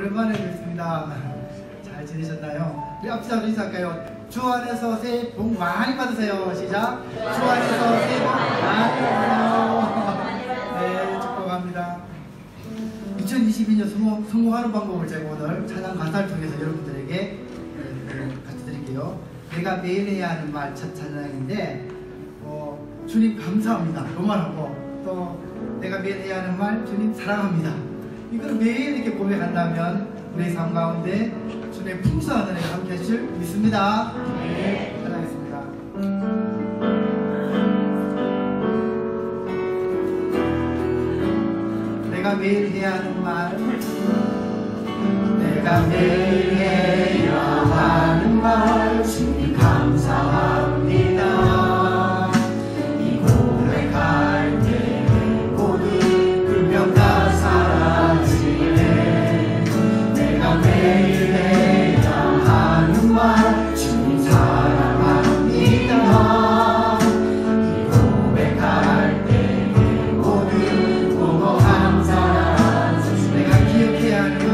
오랜만에 뵙습니다. 잘 지내셨나요? 우리 앞서서 인사할까요? 주 안에서 새해 복 많이 받으세요. 시작! 주 안에서 새해 복 많이 받으세요. 네, 축복합니다. 2022년 성공하는 방법을 제가 오늘 찬양 가사를 통해서 여러분들에게 같이 드릴게요. 내가 매일 해야 하는 말 첫 찬양인데 주님 감사합니다. 그 말하고 또 내가 매일 해야 하는 말 주님 사랑합니다. 이걸 매일 이렇게 고백한다면 우리 삶 가운데 주님의 풍성한 은혜가 함께 하실 믿습니다. 네, 찬양하겠습니다. 내가 매일 해야 하는 말 내가 매일 해야 하는 말 주님 감사합니다. 이 고백할 때 모든 불평 다 사라지네. 내가 매일 해야 하는 말 주님 사랑합니다. 이 고백할 때 모든 공허함 사라지네. 내가 기억해야 하는 말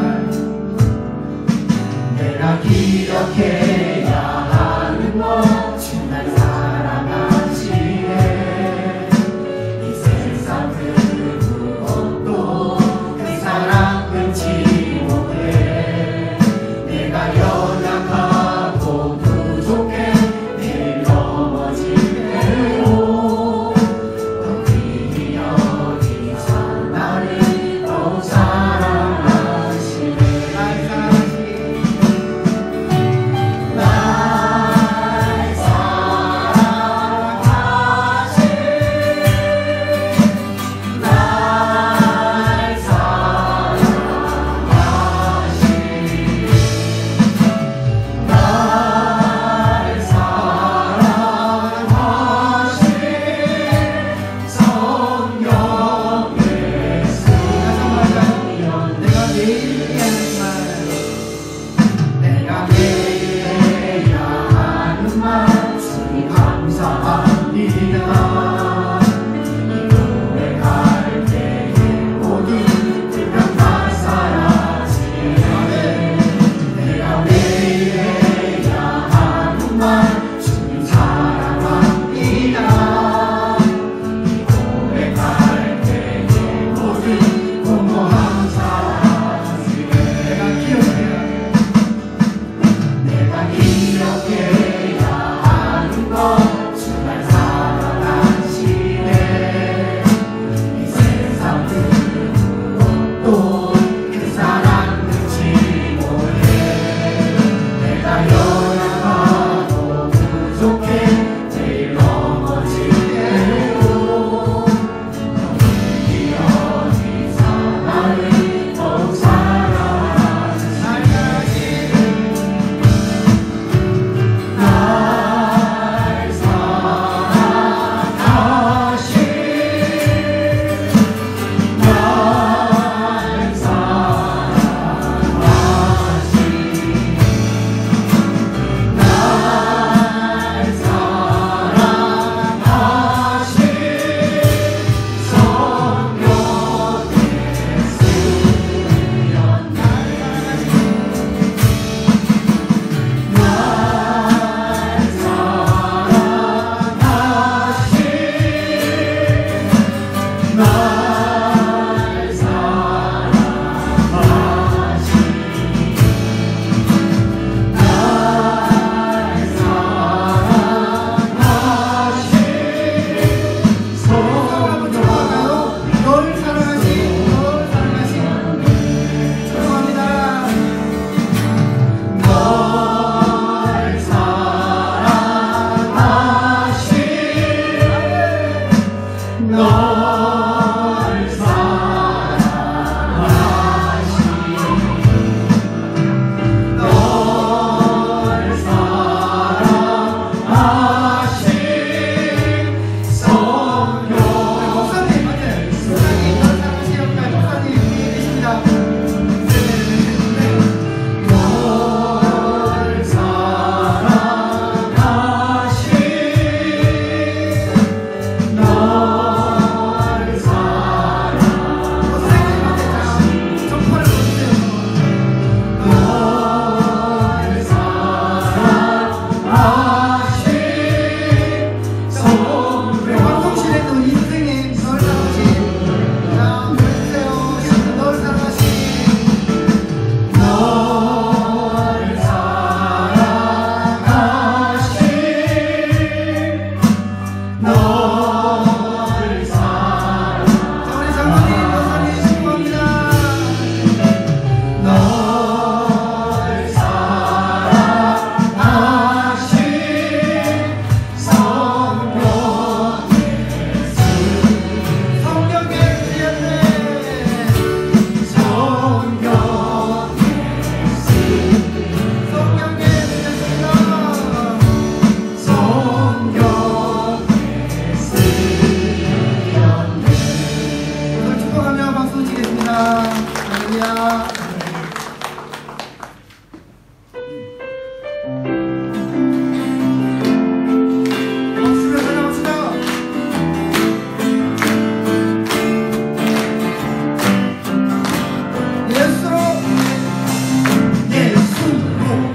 예수로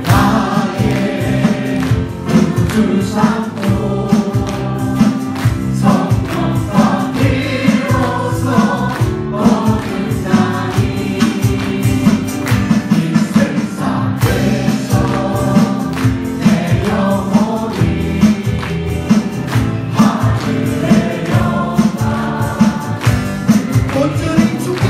나의 구주 삼고 성령과 비로소 얻는다니 이 세상에서 내 영혼이 하늘의 영광 온전히 주께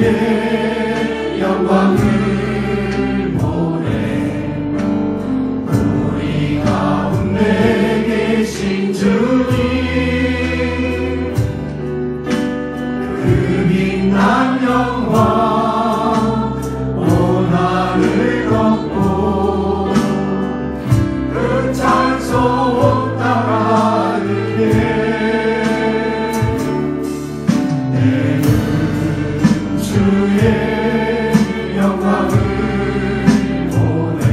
주의 영광을 보내 우리 가운데 계신 주님 그 빛난 영광 고난을 걷고 그 찬송 따르게 주의 영광을 보내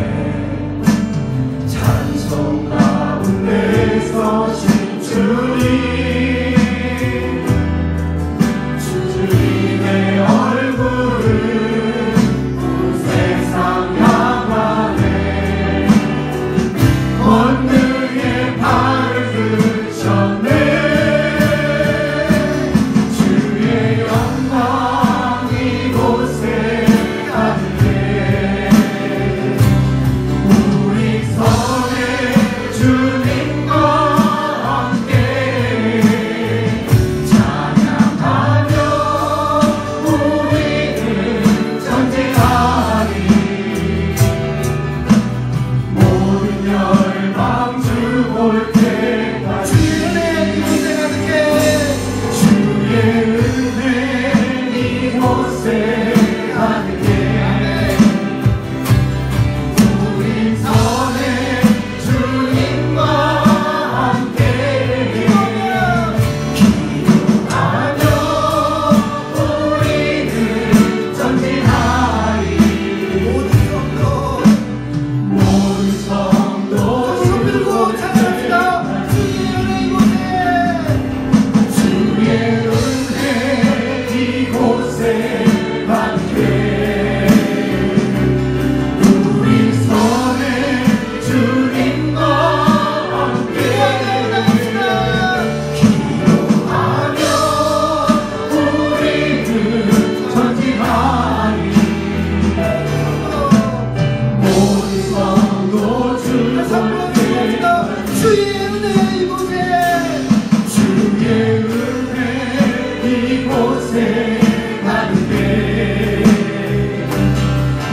찬송 가운데 서신 주님 주님의 얼굴을 세상 향하네 권능의 발을 드셨네 주의 영광 이곳에 가득해 우리 선의 주님과 함께 찬양하며 우리는 전진하리 모든 열방 주 볼 때까지 주의 은혜 이곳에 가득해 우리 선의 주님과 함께 기도하며 우리는 전진하리 모든 성도 주님 들고 찬양합시다. 주의 은혜 이곳에 주의 은혜 이곳에 가득해 우리 선의 주님과 함께 기도하며 우리는 전진하리 모든 성도 주 주의 은혜 이곳에 주의 은혜 이곳에 가득해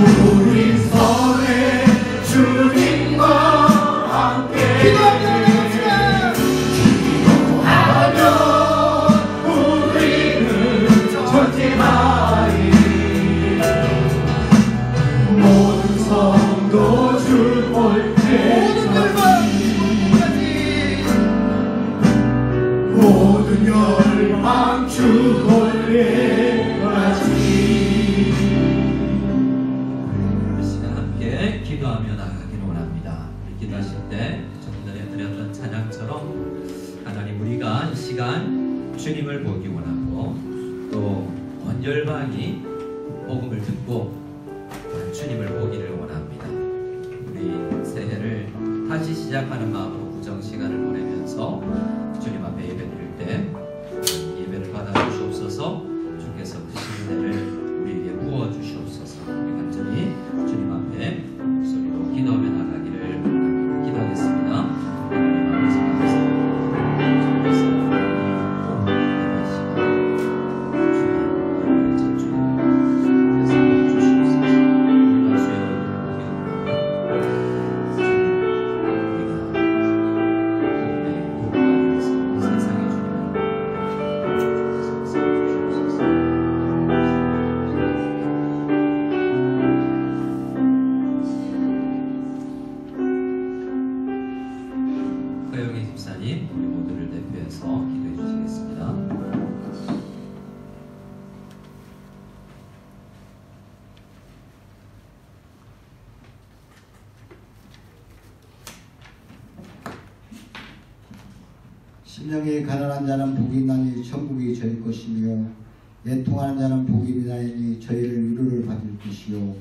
우리 선의 주님과 함께 기도하며 우리는 전진하리 모든 성도 주 볼 때까지 모든 열방 주 볼 때까지 이 시간 함께 기도하며 나가기를 원합니다. 기도하실 때 조금 전에 드렸던 찬양처럼 하나님 우리가 이 시간 주님을 보기 원하고 또 온 열방이 복음을 듣고 주님을 보기를 원합니다. 우리 새해를 다시 시작하는 마음으로 구정 시간을 보내면서 주님 앞에 예배드릴 때 예배를 받아 주시옵소서. 주께서 드시는 은혜를 우리에게 부어 주시옵소서. 우리 간절히 주님 앞에 목소리로 기도하며 나가기를 원합니다. 기도하겠습니다. 하나님 아버지 감사합니다. 주께서 예배 시간 주님 집중해서 주시옵소서. 우리가 주의 허영희 집사님 우리 모두를 대표해서 기도해 주시겠습니다. 심령이 가난한 자는 복이 있나니 천국이 저희 것이며 애통하는 자는 복이 있나니 저희를 위로를 받을 것이요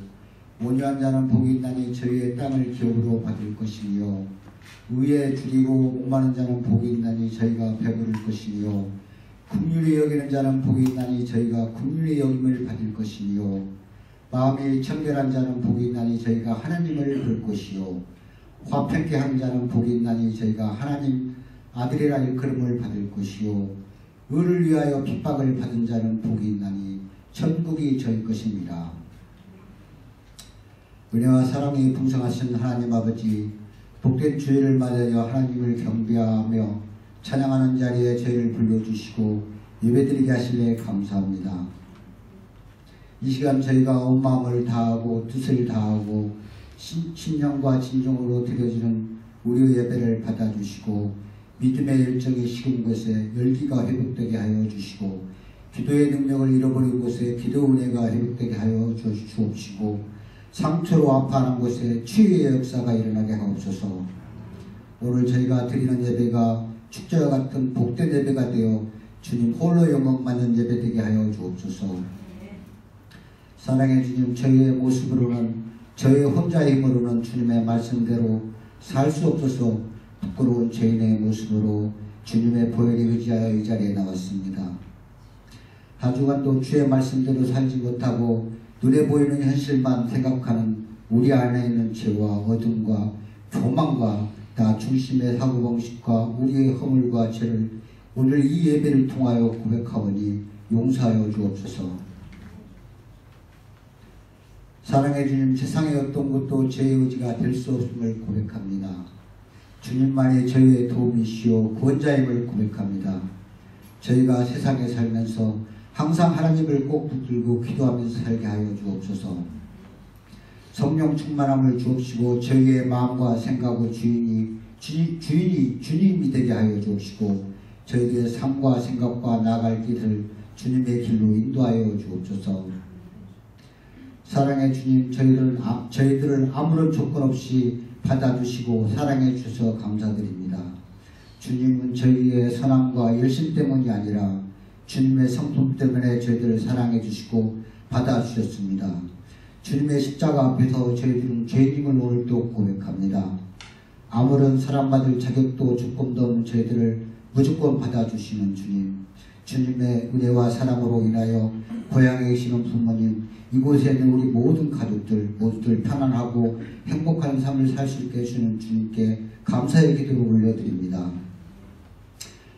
온유한 자는 복이 있나니 저희의 땅을 기업으로 받을 것이며 의에 줄이고 목마른 자는 복이 있나니 저희가 배부를 것이며 긍휼히 여기는 자는 복이 있나니 저희가 긍휼히 여김을 받을 것이며 마음이 청결한 자는 복이 있나니 저희가 하나님을 볼 것이요 화평케 하는 자는 복이 있나니 저희가 하나님 아들이라 일컬음을 받을 것이요 의를 위하여 핍박을 받은 자는 복이 있나니 천국이 저희 것입니다. 은혜와 사랑이 풍성하신 하나님 아버지, 복된 주일을 맞이하여 하나님을 경배하며 찬양하는 자리에 저희를 불러주시고 예배드리게 하시기에 감사합니다. 이 시간 저희가 온 마음을 다하고 뜻을 다하고 신령과 진정으로 드려지는 우리의 예배를 받아주시고 믿음의 열정이 식은 곳에 열기가 회복되게 하여 주시고 기도의 능력을 잃어버린 곳에 기도 은혜가 회복되게 하여 주옵시고 상처로 아파하는 곳에 치유의 역사가 일어나게 하옵소서. 오늘 저희가 드리는 예배가 축제와 같은 복된 예배가 되어 주님 홀로 영광받는 예배 되게 하여 주옵소서. 사랑의 주님, 저희의 모습으로는 저희 혼자의 힘으로는 주님의 말씀대로 살 수 없어서 부끄러운 죄인의 모습으로 주님의 보혈에 의지하여 이 자리에 나왔습니다. 한 주간도 주의 말씀대로 살지 못하고 눈에 보이는 현실만 생각하는 우리 안에 있는 죄와 어둠과 교만과 다 중심의 사고방식과 우리의 허물과 죄를 오늘 이 예배를 통하여 고백하오니 용서하여 주옵소서. 사랑의 주님, 세상의 어떤 것도 제 의지가 될 수 없음을 고백합니다. 주님만이 저희의 도움이시오 구원자임을 고백합니다. 저희가 세상에 살면서 항상 하나님을 꼭 붙들고 기도하면서 살게 하여 주옵소서. 성령 충만함을 주옵시고 저희의 마음과 생각의 주인이 주님이 되게 하여 주옵시고 저희들의 삶과 생각과 나아갈 길을 주님의 길로 인도하여 주옵소서. 사랑의 주님, 저희들을 아무런 조건 없이 받아주시고 사랑해 주셔서 감사드립니다. 주님은 저희의 선함과 열심 때문이 아니라 주님의 성품 때문에 저희들을 사랑해 주시고 받아주셨습니다. 주님의 십자가 앞에서 저희들은 죄인임을 오늘도 고백합니다. 아무런 사랑받을 자격도 조건도 없는 저희들을 무조건 받아주시는 주님, 주님의 은혜와 사랑으로 인하여 고향에 계시는 부모님, 이곳에 있는 우리 모든 가족들 모두들 편안하고 행복한 삶을 살 수 있게 해주시는 주님께 감사의 기도를 올려드립니다.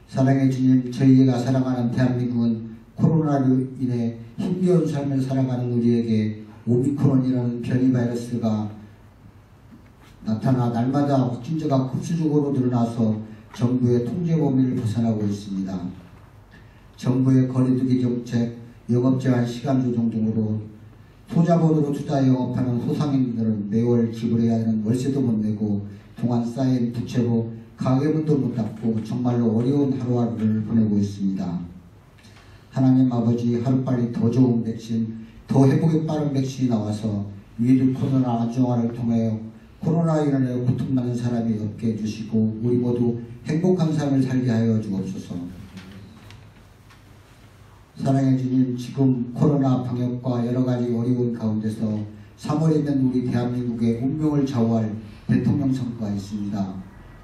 사랑의 주님, 저희가 살아가는 대한민국은 코로나로 인해 힘겨운 삶을 살아가는 우리에게 오미크론이라는 변이 바이러스가 나타나 날마다 확진자가 급수적으로 늘어나서 정부의 통제 범위를 벗어나고 있습니다. 정부의 거리두기 정책, 영업 제한 시간 조정 등으로 소자본으로 투자 영업하는 소상인들은 매월 지불해야 하는 월세도 못 내고 동안 쌓인 부채로 가게문도 못 닫고 정말로 어려운 하루하루를 보내고 있습니다. 하나님 아버지, 하루빨리 더 좋은 백신, 더 회복이 빠른 백신이 나와서 위드 코로나 안정화를 통하여 코로나로 인해 고통받는 사람이 없게 해주시고 우리 모두 행복한 삶을 살게 하여 주옵소서. 사랑의 주님, 지금 코로나 방역과 여러가지 어려운 가운데서 3월이면 우리 대한민국의 운명을 좌우할 대통령 선거가 있습니다.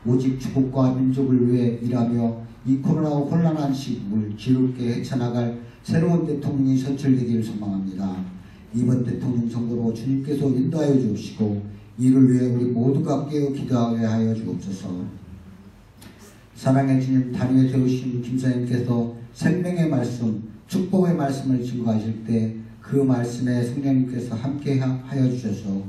오직 주국과 민족을 위해 일하며 이 코로나 혼란한 시국을 지롭게 헤쳐나갈 새로운 대통령이 선출되기를 소망합니다. 이번 대통령 선거로 주님께서 인도하여 주시고 이를 위해 우리 모두가 깨어 기도하게 하여 주옵소서. 사랑의 주님, 단위에 세우신 김사님께서 생명의 말씀, 축복의 말씀을 증거하실 때 그 말씀에 성령님께서 함께 하여 주셔서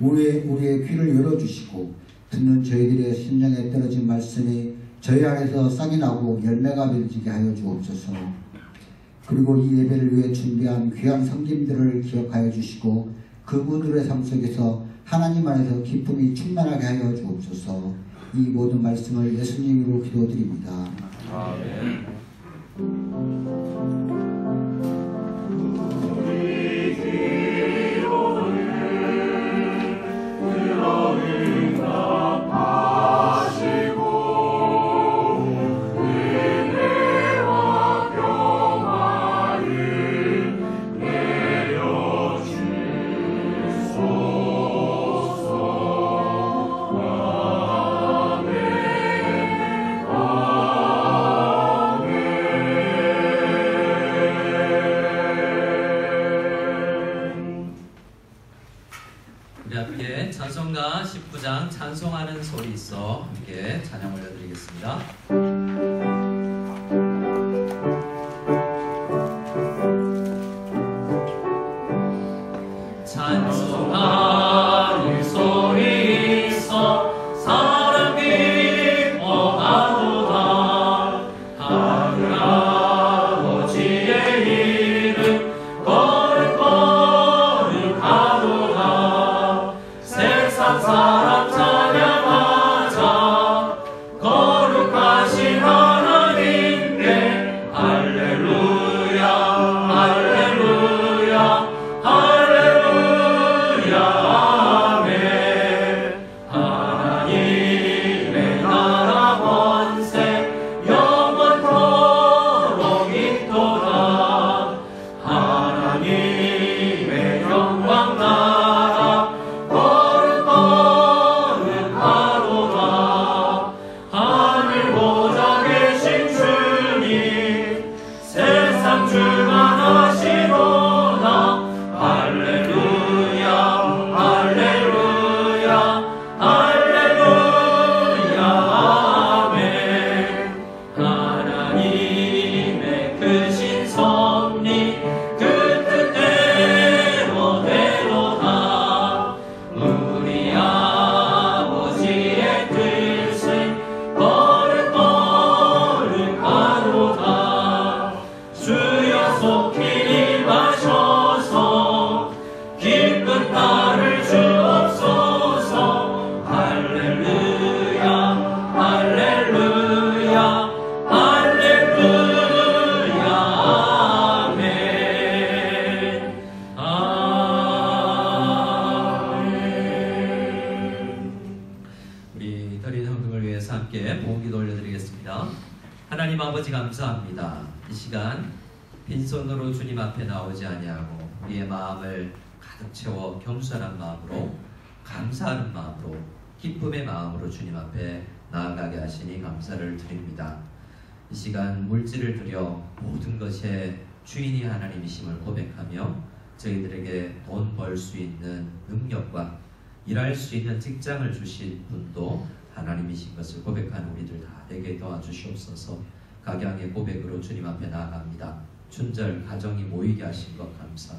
우리의 귀를 열어주시고 듣는 저희들의 심령에 떨어진 말씀이 저희 안에서 싹이 나고 열매가 맺어지게 하여 주옵소서. 그리고 이 예배를 위해 준비한 귀한 성김들을 기억하여 주시고 그분들의 삶 속에서 하나님 안에서 기쁨이 충만하게 하여 주옵소서. 이 모든 말씀을 예수님으로 기도드립니다. 아멘. 찬송가 19장 찬송하는 소리 있어 함께 찬양 올려드리겠습니다. 찬송하는 소리 있어 사람 기뻐하도다. 하늘 아버지의 이름 거룩거룩하도다. 세상 사람 찬양하자. 거룩하신 하나님께 할렐루야 할렐루야 할렐루야 아멘. 하나님의 나라 권세 영원토록 있도다. 하나님의 영광 나라 거룩거룩하도다. 하늘 보좌 계신 주님 세상 주관하시도다. 할렐루야 할렐루야 할렐루야 아멘. 하나님의 크신 섭리 그 뜻대로 되도다. 우리 아버지의 뜻은 거룩거룩하도다. 주여 속히 임하셔서 기쁜 날을 주옵소서. 할렐루야 할렐루야 할렐루야 아멘. 아멘. 우리 드린 성도를 위해서 함께 봉기도 올려드리겠습니다. 하나님 아버지 감사합니다. 이 시간 빈손으로 주님 앞에 나오지 아니하고 우리의 마음을 가득 채워 겸손한 마음으로 감사하는 마음으로 기쁨의 마음으로 주님 앞에 나아가게 하시니 감사를 드립니다. 이 시간 물질을 들여 모든 것의 주인이 하나님이심을 고백하며 저희들에게 돈 벌 수 있는 능력과 일할 수 있는 직장을 주신 분도 하나님이신 것을 고백하는 우리들 다 되게 도와주시옵소서. 각양의 고백으로 주님 앞에 나아갑니다. 춘절 가정이 모이게 하신 것 감사.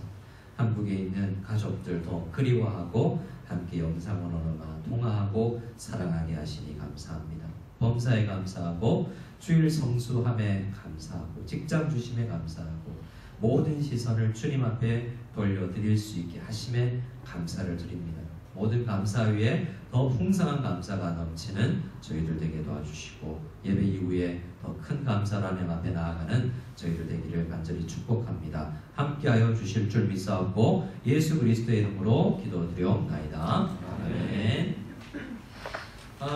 한국에 있는 가족들 더 그리워하고 함께 영상언어로만 통화하고 사랑하게 하시니 감사합니다. 범사에 감사하고 주일 성수함에 감사하고 직장 주심에 감사하고 모든 시선을 주님 앞에 돌려드릴 수 있게 하심에 감사를 드립니다. 모든 감사 위에 더 풍성한 감사가 넘치는 저희들 되게 도와주시고 예배 이후에 더 큰 감사로 하나님 앞에 나아가는 저희들 되기를 간절히 축복합니다. 함께하여 주실 줄 믿사옵고 예수 그리스도의 이름으로 기도드리옵나이다. 아멘.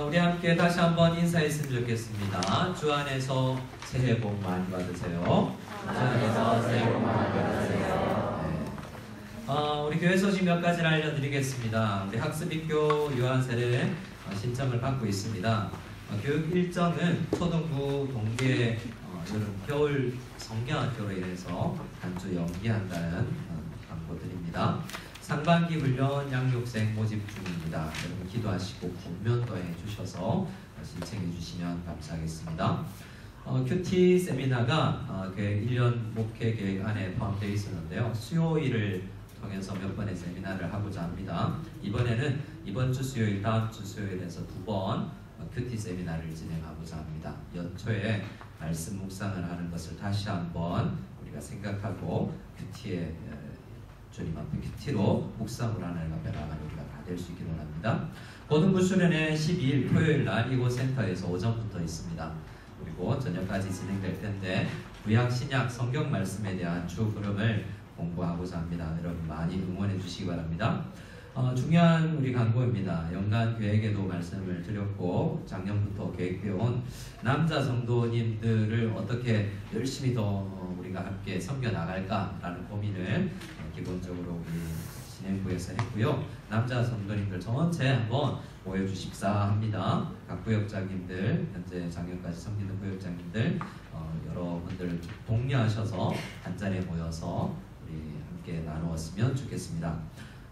우리 함께 다시 한번 인사했으면 좋겠습니다. 주 안에서 새해 복 많이 받으세요. 주 안에서 새해 복 많이 받으세요. 우리 교회 소식 몇 가지를 알려드리겠습니다. 우리 학습입교 유한세례 신청을 받고 있습니다. 교육 일정은 초등부 동계 겨울 성경학교로 인해서 한 주 연기한다는 광고 드립니다. 상반기 훈련 양육생 모집 중입니다. 여러분 기도하시고 권면도 해주셔서 신청해 주시면 감사하겠습니다. 큐티 세미나가 그 1년 목회 계획 안에 포함되어 있었는데요. 수요일을 통해서 몇 번의 세미나를 하고자 합니다. 이번에는 이번 주 수요일, 다음 주 수요일에서 2번 큐티 세미나를 진행하고자 합니다. 연초에 말씀 묵상을 하는 것을 다시 한번 우리가 생각하고 큐티에 주님 앞에 큐티로 묵상을 하는 앞에 나가는 우리가 다 될 수 있기를 원합니다. 고등부 수련회 12일 토요일 날 이곳 센터에서 오전부터 있습니다. 그리고 저녁까지 진행될 텐데 구약 신약 성경 말씀에 대한 주 흐름을 공부하고자 합니다. 여러분 많이 응원해 주시기 바랍니다. 중요한 우리 광고입니다. 연간 계획에도 말씀을 드렸고 작년부터 계획해온 남자 성도님들을 어떻게 열심히 더 우리가 함께 섬겨 나갈까라는 고민을 기본적으로 우리 진행부에서 했고요. 남자 성도님들 전체 한번 모여주십사 합니다. 각 구역장님들, 현재 작년까지 섬기는 구역장님들 여러분들 독려하셔서 한 자리에 모여서 우리 함께 나누었으면 좋겠습니다.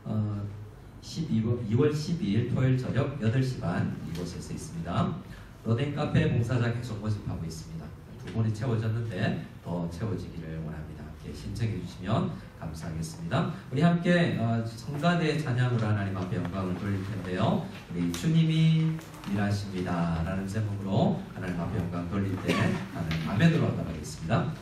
2월 12일 토요일 저녁 8시 반 이곳에서 있습니다. 로댕카페 봉사자 계속 모집하고 있습니다. 2번이 채워졌는데 더 채워지기를 원합니다. 이렇게 신청해 주시면 감사하겠습니다. 우리 함께 성가대 찬양으로 하나님 앞에 영광을 돌릴 텐데요. 우리 주님이 일하십니다 라는 제목으로 하나님 앞에 영광 돌릴 때 하나님 아멘으로 하도록 하겠습니다.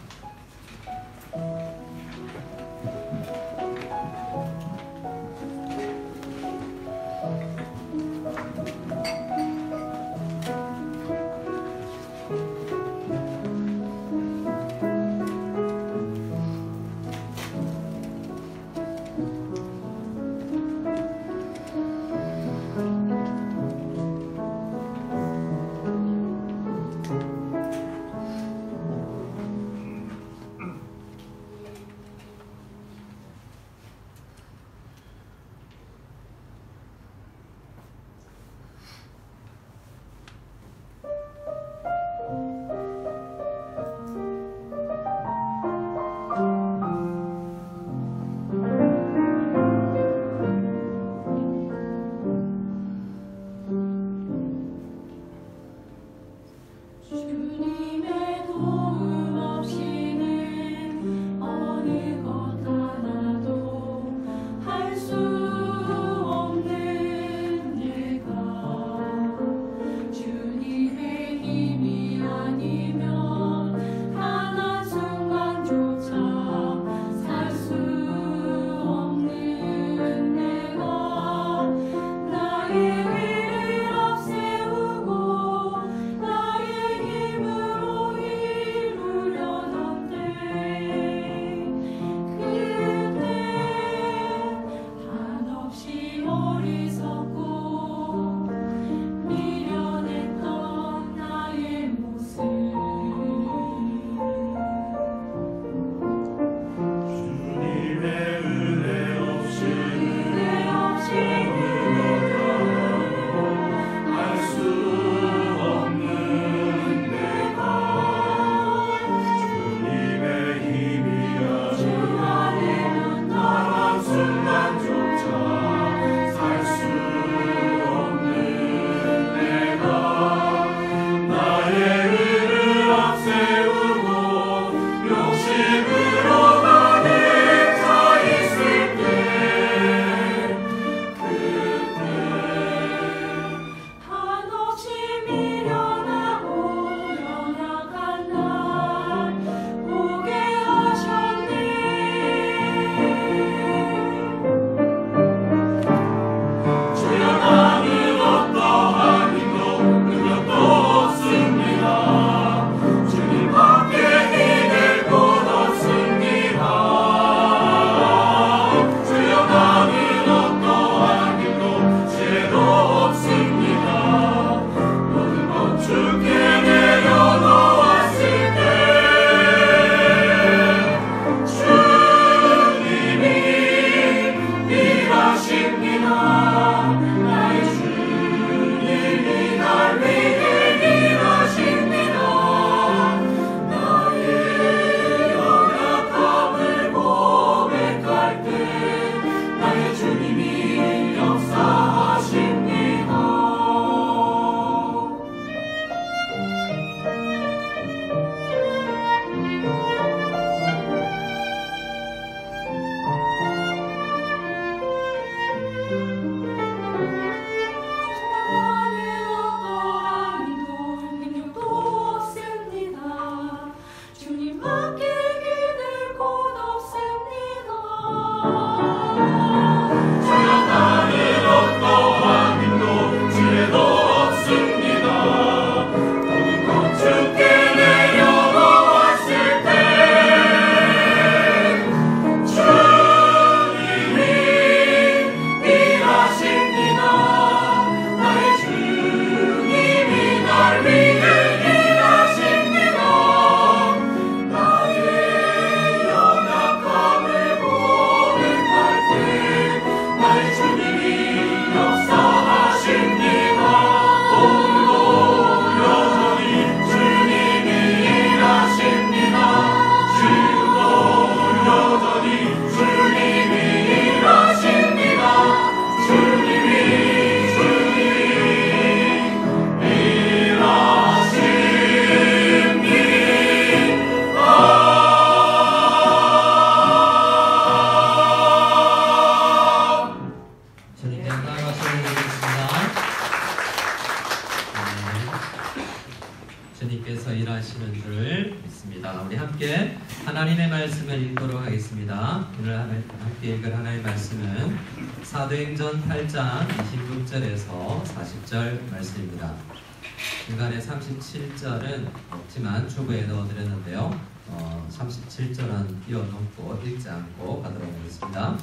자, 우리 함께 하나님의 말씀을 읽도록 하겠습니다. 오늘 함께 읽을 하나님의 말씀은 사도행전 8장 26절에서 40절 말씀입니다. 중간에 37절은 없지만 초부에 넣어드렸는데요. 37절은 띄워놓고 읽지 않고 가도록 하겠습니다.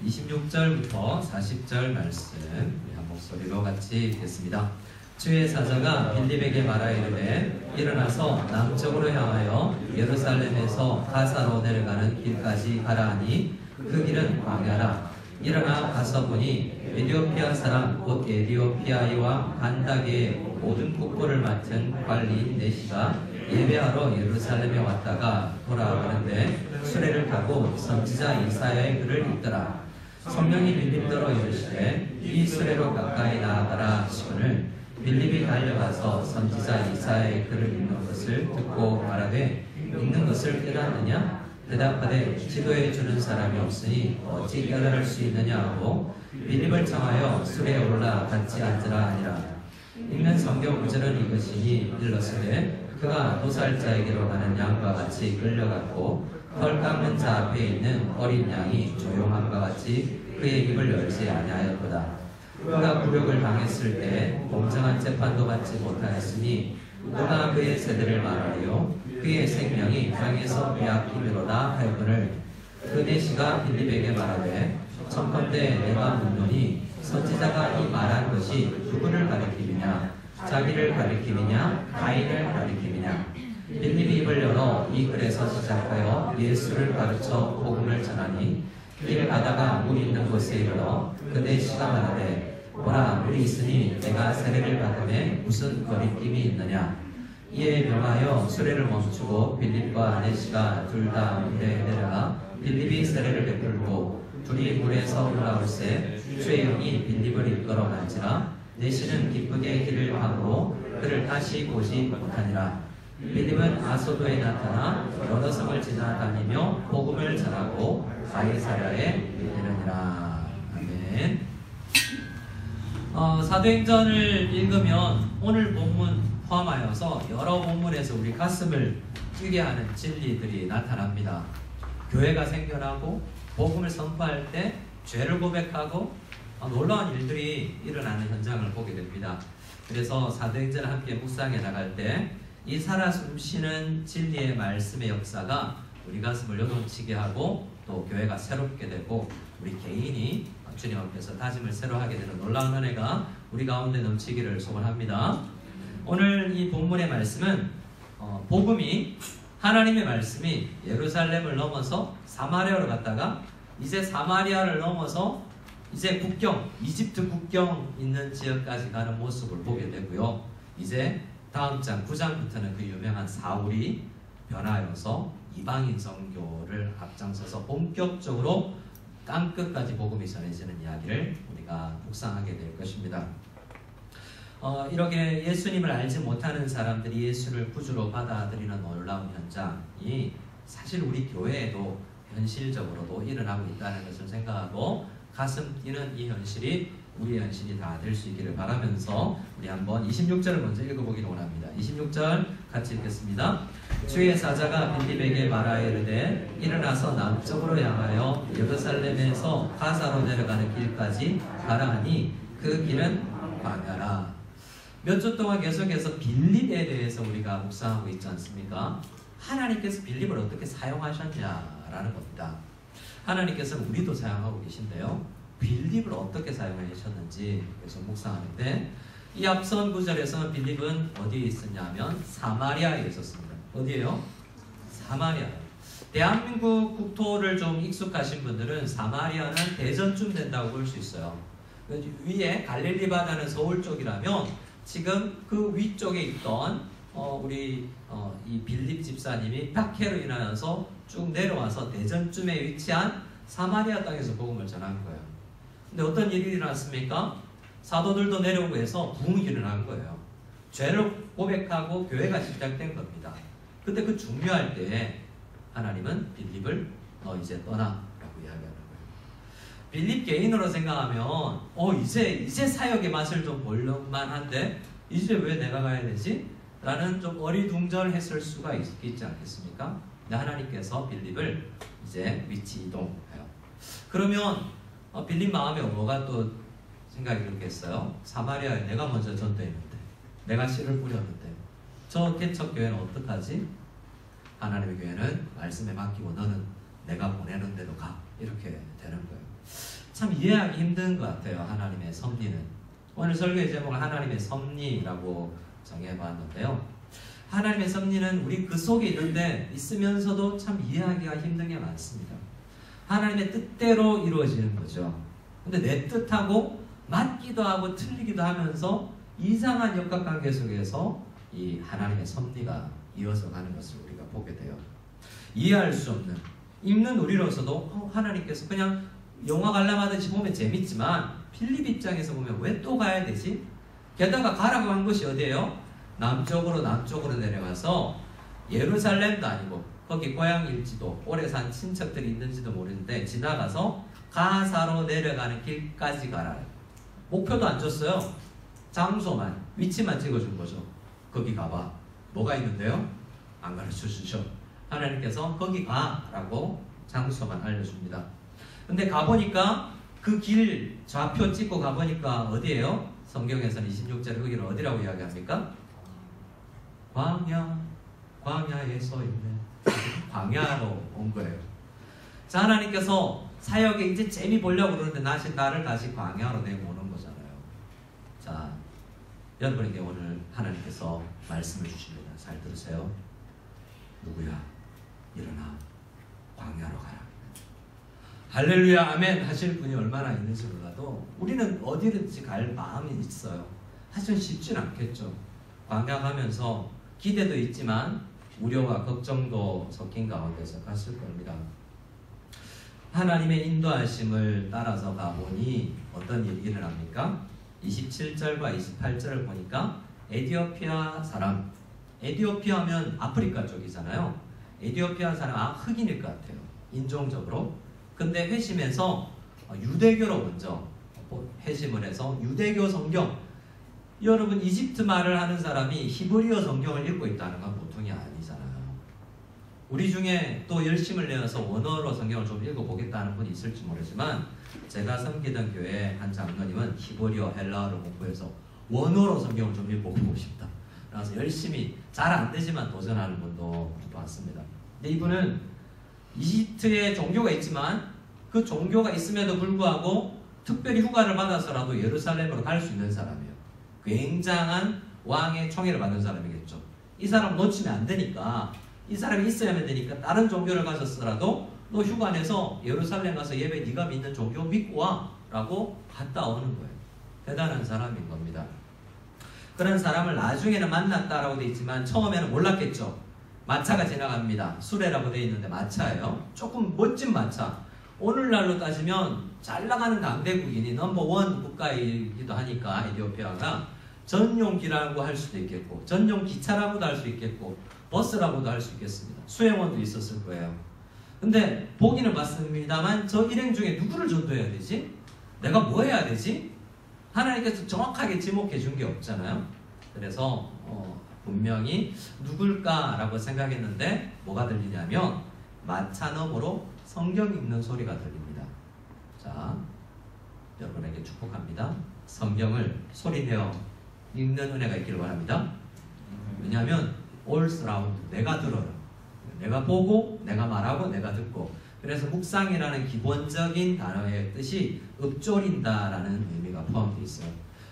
26절부터 40절 말씀 우리 한 목소리로 같이 읽겠습니다. 주의 사자가 빌립에게 말하이르되 일어나서 남쪽으로 향하여 예루살렘에서 가사로 내려가는 길까지 가라 하니 그 길은 광야라. 일어나 가서 보니 에디오피아 사람 곧 에디오피아이와 간다게의 모든 국보를 맡은 관리인 네시가 예배하러 예루살렘에 왔다가 돌아가는데 수레를 타고 선지자 이사야의 글을 읽더라. 성령이 빌립더러 이르시되 이 수레로 가까이 나아가라 하시거늘 빌립이 달려가서 선지자 이사야의 글을 읽는 것을 듣고 말하되 읽는 것을 깨닫느냐? 대답하되 지도해 주는 사람이 없으니 어찌 깨달을 수 있느냐 하고 빌립을 청하여 수레에 올라 같이 앉으라 하니라. 읽는 성경 구절은 이것이니 일렀으되 그가 도살자에게로 가는 양과 같이 끌려갔고 털 깎는 자 앞에 있는 어린 양이 조용함과 같이 그의 입을 열지 아니하였도다. 그가 굴욕을 당했을 때 공정한 재판도 받지 못하였으니 누가 그의 세대를 말하리요? 그의 생명이 땅에서 빼앗기미로다 하였거늘 그 네시가 빌립에게 말하되 청컨대 내가 묻노니 선지자가 이 말한 것이 누구를 가리킴이냐? 자기를 가리킴이냐? 가인을 가리킴이냐? 빌립이 입을 열어 이 글에서 시작하여 예수를 가르쳐 복음을 전하니 길 가다가 물 있는 곳에 이르러 그 네시가 말하되 보라 물이 있으니 내가 세례를 받음에 무슨 거리낌이 있느냐? 이에 명하여 수레를 멈추고 빌립과 네시가 둘 다 물에 내려가 빌립이 세례를 베풀고 둘이 물에서 올라올새 주의 영이 빌립을 이끌어 간지라. 네시는 기쁘게 길을 가므로 그를 다시 보지 못하니라. 빌립은 아소도에 나타나 여러 성을 지나다니며 복음을 전하고 가이사랴에 이르니라. 아멘. 사도행전을 읽으면 오늘 본문 포함하여서 여러 본문에서 우리 가슴을 뛰게 하는 진리들이 나타납니다. 교회가 생겨나고 복음을 선포할 때 죄를 고백하고 놀라운 일들이 일어나는 현장을 보게 됩니다. 그래서 사도행전을 함께 묵상해 나갈 때 이 살아 숨쉬는 진리의 말씀의 역사가 우리 가슴을 요동치게 하고 또 교회가 새롭게 되고 우리 개인이 주님 앞에서 다짐을 새로 하게 되는 놀라운 은혜가 우리 가운데 넘치기를 소원합니다. 오늘 이 본문의 말씀은 복음이 하나님의 말씀이 예루살렘을 넘어서 사마리아로 갔다가 이제 사마리아를 넘어서 이제 국경 이집트 국경 있는 지역까지 가는 모습을 보게 되고요. 이제 다음 장 9장부터는 그 유명한 사울이 변하여서 이방인 선교를 앞장서서 본격적으로 땅끝까지 복음이 전해지는 이야기를 우리가 묵상하게 될 것입니다. 이렇게 예수님을 알지 못하는 사람들이 예수를 구주로 받아들이는 놀라운 현장이 사실 우리 교회에도 현실적으로도 일어나고 있다는 것을 생각하고 가슴 뛰는 이 현실이 우리의 현실이 다 될 수 있기를 바라면서 우리 한번 26절을 먼저 읽어보기를 원합니다. 26절 같이 읽겠습니다. 주의 사자가 빌립에게 말하이르되 일어나서 남쪽으로 향하여 예루살렘에서 가사로 내려가는 길까지 가라 하니 그 길은 광야라. 몇 주 동안 계속해서 빌립에 대해서 우리가 묵상하고 있지 않습니까? 하나님께서 빌립을 어떻게 사용하셨냐라는 겁니다. 하나님께서는 우리도 사용하고 계신데요. 빌립을 어떻게 사용하셨는지 그래서 묵상하는데 이 앞선 구절에서는 빌립은 어디에 있었냐면 사마리아에 있었습니다. 어디에요? 사마리아. 대한민국 국토를 좀 익숙하신 분들은 사마리아는 대전쯤 된다고 볼 수 있어요. 위에 갈릴리 바다는 서울 쪽이라면 지금 그 위쪽에 있던 이 빌립 집사님이 박해로 인하여서 쭉 내려와서 대전쯤에 위치한 사마리아 땅에서 복음을 전한 거예요. 근데 어떤 일이 일어났습니까? 사도들도 내려오고 해서 부흥이 일어난 거예요. 죄를 고백하고 교회가 시작된 겁니다. 근데 그 중요할 때 하나님은 빌립을 너 이제 떠나라고 이야기하는 거예요. 빌립 개인으로 생각하면 이제 사역의 맛을 좀 볼만한데 이제 왜 내가 가야 되지? 라는 좀 어리둥절했을 수가 있지 않겠습니까? 근데 하나님께서 빌립을 이제 위치 이동해요. 그러면 빌립 마음에 뭐가 또 생각이 들겠어요? 사마리아에 내가 먼저 전도했는데, 내가 씨를 뿌렸는데, 저 개척교회는 어떡하지? 하나님의 교회는 말씀에 맡기고 너는 내가 보내는 대로 가. 이렇게 되는 거예요. 참 이해하기 힘든 것 같아요. 하나님의 섭리는. 오늘 설교의 제목을 하나님의 섭리라고 정해봤는데요. 하나님의 섭리는 우리 그 속에 있으면서도 참 이해하기가 힘든 게 많습니다. 하나님의 뜻대로 이루어지는 거죠. 근데 내 뜻하고 맞기도 하고 틀리기도 하면서 이상한 역학관계 속에서 이 하나님의 섭리가 이어져 가는 것을 우리가 보게 돼요. 이해할 수 없는, 읽는 우리로서도 하나님께서 그냥 영화 관람하듯이 보면 재밌지만 필립 입장에서 보면 왜 또 가야 되지? 게다가 가라고 한 것이 어디예요? 남쪽으로 내려가서 예루살렘도 아니고 거기 고향일지도 오래 산 친척들이 있는지도 모르는데 지나가서 가사로 내려가는 길까지 가라. 목표도 안 줬어요. 장소만, 위치만 찍어준 거죠. 거기 가봐. 뭐가 있는데요? 안 가르쳐 주죠. 하나님께서 거기 가라고 장소만 알려줍니다. 근데 가보니까 그 길 좌표 찍고 가보니까 어디예요? 성경에서는 26절에 거기를 어디라고 이야기합니까? 광야에 서 있네. 광야로 온 거예요. 자, 하나님께서 사역에 이제 재미 보려고 그러는데 나를 다시 광야로 내고 오는 거잖아요. 자, 여러분에게 오늘 하나님께서 말씀을 주십니다. 잘 들으세요. 누구야? 일어나 광야로 가라. 할렐루야 아멘 하실 분이 얼마나 있는지 몰라도 우리는 어디든지 갈 마음이 있어요. 사실 쉽진 않겠죠. 광야 가면서 기대도 있지만 우려와 걱정도 섞인 가운데서 갔을 겁니다. 하나님의 인도하심을 따라서 가보니 어떤 일이 일어납니까? 27절과 28절을 보니까 에티오피아 사람, 에티오피아 하면 아프리카 쪽이잖아요. 에티오피아 사람 흑인일 것 같아요. 인종적으로. 근데 회심해서 유대교로 먼저 회심을 해서 유대교 성경, 여러분 이집트 말을 하는 사람이 히브리어 성경을 읽고 있다는 건 보통이 아니잖아요. 우리 중에 또 열심을 내어서 원어로 성경을 좀 읽어보겠다는 분이 있을지 모르지만 제가 섬기던 교회 한 장로님은 히브리어 헬라어를 공부해서 원어로 성경을 좀 읽어보고 싶다. 그래서 열심히 잘 안 되지만 도전하는 분도 봤습니다. 근데 이분은 이집트에 종교가 있지만 그 종교가 있음에도 불구하고 특별히 휴가를 받아서라도 예루살렘으로 갈 수 있는 사람이에요. 굉장한 왕의 총애를 받는 사람이겠죠. 이 사람 놓치면 안 되니까, 이 사람이 있어야만 되니까 다른 종교를 가졌더라도 너 휴가 내서 예루살렘 가서 예배 네가 믿는 종교 믿고 와 라고 갔다 오는 거예요. 대단한 사람인 겁니다. 그런 사람을 나중에는 만났다라고 되어 있지만 처음에는 몰랐겠죠. 마차가 지나갑니다. 수레라고 되어 있는데 마차예요. 조금 멋진 마차. 오늘날로 따지면 잘 나가는 강대국이니 넘버원 국가이기도 하니까 에티오피아가 전용기라고 할 수도 있겠고 전용 기차라고도 할 수 있겠고 버스라고도 할 수 있겠습니다. 수행원도 있었을 거예요. 근데 보기는 봤습니다만 저 일행 중에 누구를 전도해야 되지? 내가 뭐 해야 되지? 하나님께서 정확하게 지목해 준 게 없잖아요. 그래서 분명히 누굴까라고 생각했는데 뭐가 들리냐면 마차 너머로 성경 읽는 소리가 들립니다. 자, 여러분에게 축복합니다. 성경을 소리내어 읽는 은혜가 있기를 바랍니다. 왜냐하면 all surround, 내가 들어라. 내가 보고, 내가 말하고, 내가 듣고. 그래서 묵상이라는 기본적인 단어의 뜻이 읊조린다라는 의미가 포함되어 있어요.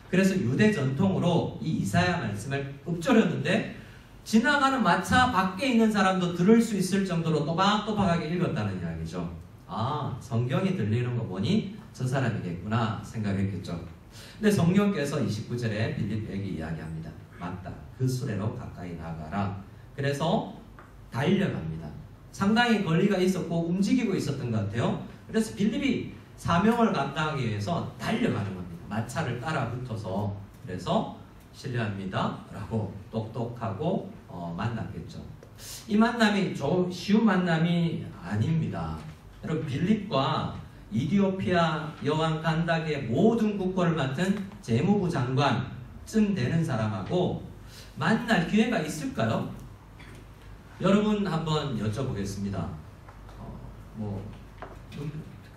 그래서 유대 전통으로 이 이사야 말씀을 읊조렸는데 지나가는 마차 밖에 있는 사람도 들을 수 있을 정도로 또박또박하게 읽었다는 이야기죠. 아, 성경이 들리는 거 보니 저 사람이겠구나 생각했겠죠. 근데 성경께서 29절에 빌립에게 이야기합니다. 맞다. 그 수레로 가까이 나가라. 그래서 달려갑니다. 상당히 거리가 있었고 움직이고 있었던 것 같아요. 그래서 빌립이 사명을 감당하기 위해서 달려가는 겁니다. 마차를 따라 붙어서. 그래서 실례합니다 라고 똑똑하고 만났겠죠. 이 만남이 쉬운 만남이 아닙니다. 여러분 빌립과 이디오피아 여왕 간닥의 모든 국고를 맡은 재무부 장관쯤 되는 사람하고 만날 기회가 있을까요? 여러분 한번 여쭤보겠습니다.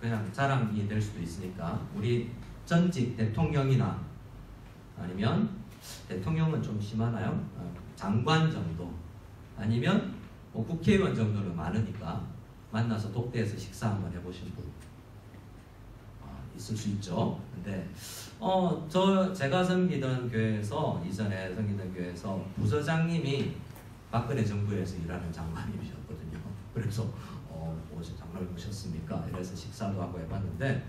그냥 자랑이 될 수도 있으니까 우리 전직 대통령이나 아니면 대통령은 좀 심하나요? 장관 정도 아니면 국회의원 정도는 많으니까 만나서 독대에서 식사 한번 해보신 분 있을 수 있죠. 근데 제가 섬기던 교회에서 이전에 섬기던 교회에서 부서장님이 박근혜 정부에서 일하는 장관님이셨거든요. 그래서 장관을 모셨습니까? 이래서 식사도 하고 해봤는데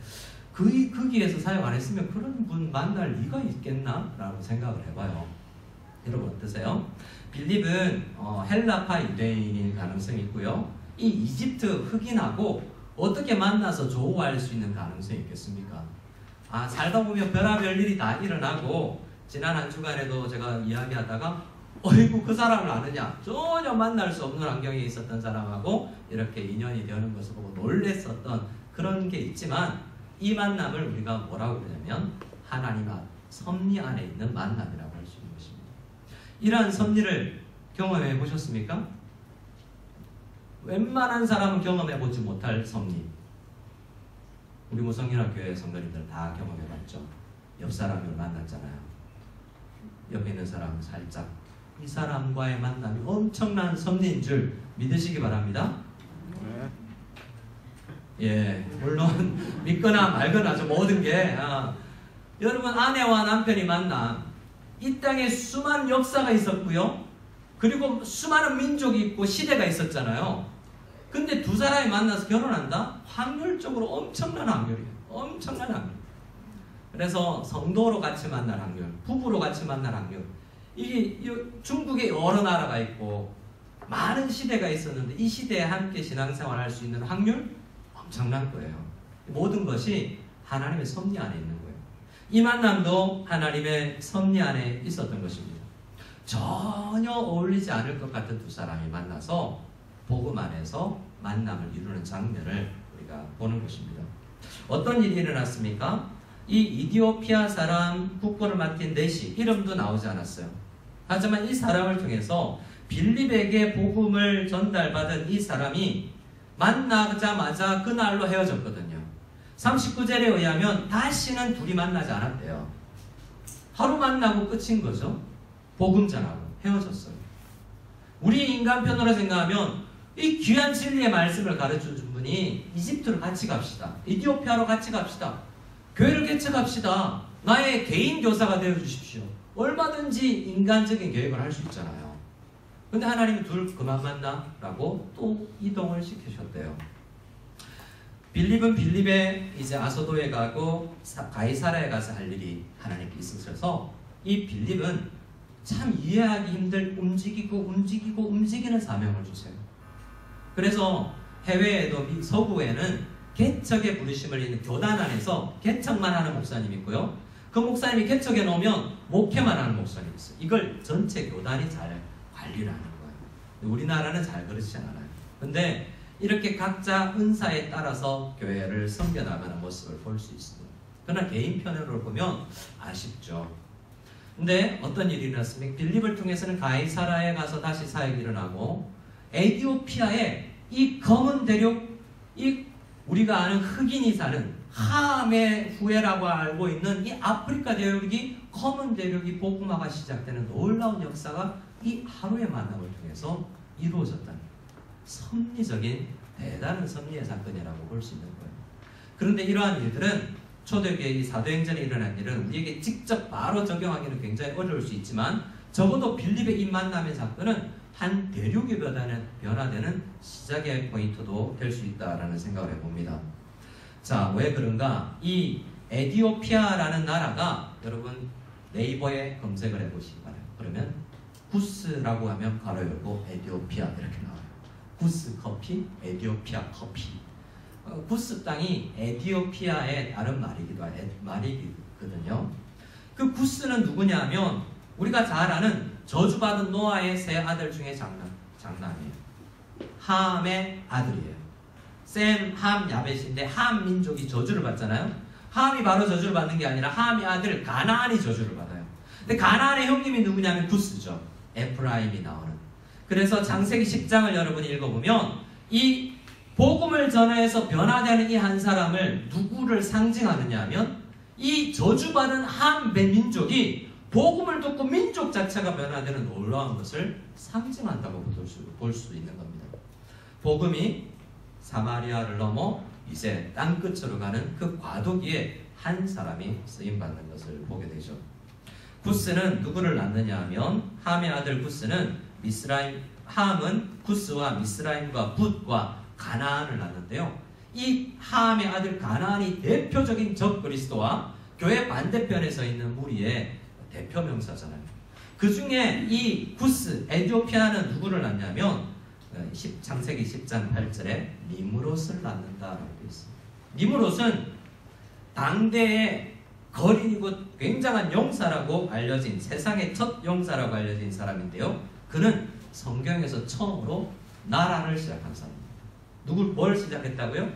거기에서 사역 안 했으면 그런 분 만날 리가 있겠나? 라고 생각을 해봐요. 여러분 어떠세요? 빌립은 헬라파 유대인일 가능성이 있고요. 이 이집트 흑인하고 어떻게 만나서 조우할 수 있는 가능성이 있겠습니까? 살다 보면 별의별 일이 다 일어나고 지난 한 주간에도 제가 이야기하다가 어이구 그 사람을 아느냐? 전혀 만날 수 없는 환경에 있었던 사람하고 이렇게 인연이 되는 것을 보고 놀랬었던 그런 게 있지만 이 만남을 우리가 뭐라고 그러냐면 하나님 앞 섭리 안에 있는 만남이라고 할 수 있는 것입니다. 이러한 섭리를 경험해 보셨습니까? 웬만한 사람은 경험해 보지 못할 섭리. 우리 무성연합교회 성도님들 다 경험해 봤죠. 옆 사람을 만났잖아요. 옆에 있는 사람은 살짝 이 사람과의 만남이 엄청난 섭리인 줄 믿으시기 바랍니다. 예, 물론 믿거나 말거나 저 모든 게 여러분 아내와 남편이 만남 이 땅에 수많은 역사가 있었고요. 그리고 수많은 민족이 있고 시대가 있었잖아요. 근데 두 사람이 만나서 결혼한다? 확률적으로 엄청난 확률이에요. 엄청난 확률. 그래서 성도로 같이 만날 확률, 부부로 같이 만날 확률. 이게 중국에 여러 나라가 있고 많은 시대가 있었는데 이 시대에 함께 신앙생활 할 수 있는 확률 엄청난 거예요. 모든 것이 하나님의 섭리 안에 있는 거예요. 이 만남도 하나님의 섭리 안에 있었던 것입니다. 전혀 어울리지 않을 것 같은 두 사람이 만나서 복음 안에서 만남을 이루는 장면을 우리가 보는 것입니다. 어떤 일이 일어났습니까? 이 이디오피아 사람 국보를 맡긴 넷이 이름도 나오지 않았어요. 하지만 이 사람을 통해서 빌립에게 복음을 전달받은 이 사람이 만나자마자 그날로 헤어졌거든요. 39절에 의하면 다시는 둘이 만나지 않았대요. 하루 만나고 끝인 거죠. 복음 전하고 헤어졌어요. 우리 인간편으로 생각하면 이 귀한 진리의 말씀을 가르쳐준 분이 이집트로 같이 갑시다. 이디오피아로 같이 갑시다. 교회를 개척합시다. 나의 개인 교사가 되어주십시오. 얼마든지 인간적인 계획을 할 수 있잖아요. 근데 하나님이 둘 그만 만나? 라고 또 이동을 시키셨대요. 빌립은 빌립에 이제 아소도에 가고 가이사라에 가서 할 일이 하나님께 있으셔서 이 빌립은 참 이해하기 힘들 움직이는 사명을 주세요. 그래서 해외에도 서구에는 개척의 부르심을 있는 교단 안에서 개척만 하는 목사님이 있고요. 그 목사님이 개척해 놓으면 목회만 하는 목사님이 있어요. 이걸 전체 교단이 잘 관리를 하는 거예요. 우리나라는 잘 그렇지 않아요. 근데 이렇게 각자 은사에 따라서 교회를 섬겨나가는 모습을 볼 수 있습니다. 그러나 개인 편으로 보면 아쉽죠. 근데 어떤 일이 일어났습니까? 빌립을 통해서는 가이사라에 가서 다시 사역이 일어나고 에티오피아에 이 검은 대륙, 이 우리가 아는 흑인이 사는 함의 후예라고 알고 있는 이 아프리카 대륙이 검은 대륙이 복음화가 시작되는 놀라운 역사가 이 하루의 만남을 통해서 이루어졌다는 섭리적인 대단한 섭리의 사건이라고 볼 수 있는 거예요. 그런데 이러한 일들은 초대교회 이 사도행전에 일어난 일은 우리에게 직접 바로 적용하기는 굉장히 어려울 수 있지만 적어도 빌립의 이 만남의 사건은 한 대륙이 변화되는 시작의 포인트도 될 수 있다라는 생각을 해봅니다. 자, 왜 그런가? 이 에티오피아라는 나라가 여러분 네이버에 검색을 해보시기 바라요. 그러면 구스라고 하면 가로 열고 에티오피아 이렇게 나와요. 구스 커피, 에티오피아 커피. 구스 땅이 에티오피아의 다른 말이거든요. 그 구스는 누구냐면 우리가 잘 아는 저주받은 노아의 세 아들 중에 장남이에요. 함의 아들이에요. 셈, 함, 야벳인데 함 민족이 저주를 받잖아요. 함이 바로 저주를 받는 게 아니라 함의 아들 가나안이 저주를 받아요. 근데 가나안의 형님이 누구냐면 구스죠. 에프라임이 나오는. 그래서 창세기 10장을 여러분이 읽어보면 이 복음을 전해서 변화되는 이 한 사람을 누구를 상징하느냐 하면 이 저주받은 한 민족이 복음을 듣고 민족 자체가 변화되는 놀라운 것을 상징한다고 볼 수 있는 겁니다. 복음이 사마리아를 넘어 이제 땅끝으로 가는 그 과도기에 한 사람이 쓰임받는 것을 보게 되죠. 구스는 누구를 낳느냐 하면 함의 아들 구스는 함은 구스와 미스라임과 붓과 가나안을 낳는데요. 이 함의 아들 가나안이 대표적인 적 그리스도와 교회 반대편에 서 있는 무리의 대표 명사잖아요. 그 중에 이 구스 에티오피아는 누구를 낳냐면 창세기 10장 8절에 니므롯을 낳는다라고 되어 있습니다. 니므롯은 당대의 거린이고 굉장한 용사라고 알려진 세상의 첫 용사라고 알려진 사람인데요. 그는 성경에서 처음으로 나라를 시작한 사람입니다. 뭘 시작했다고요?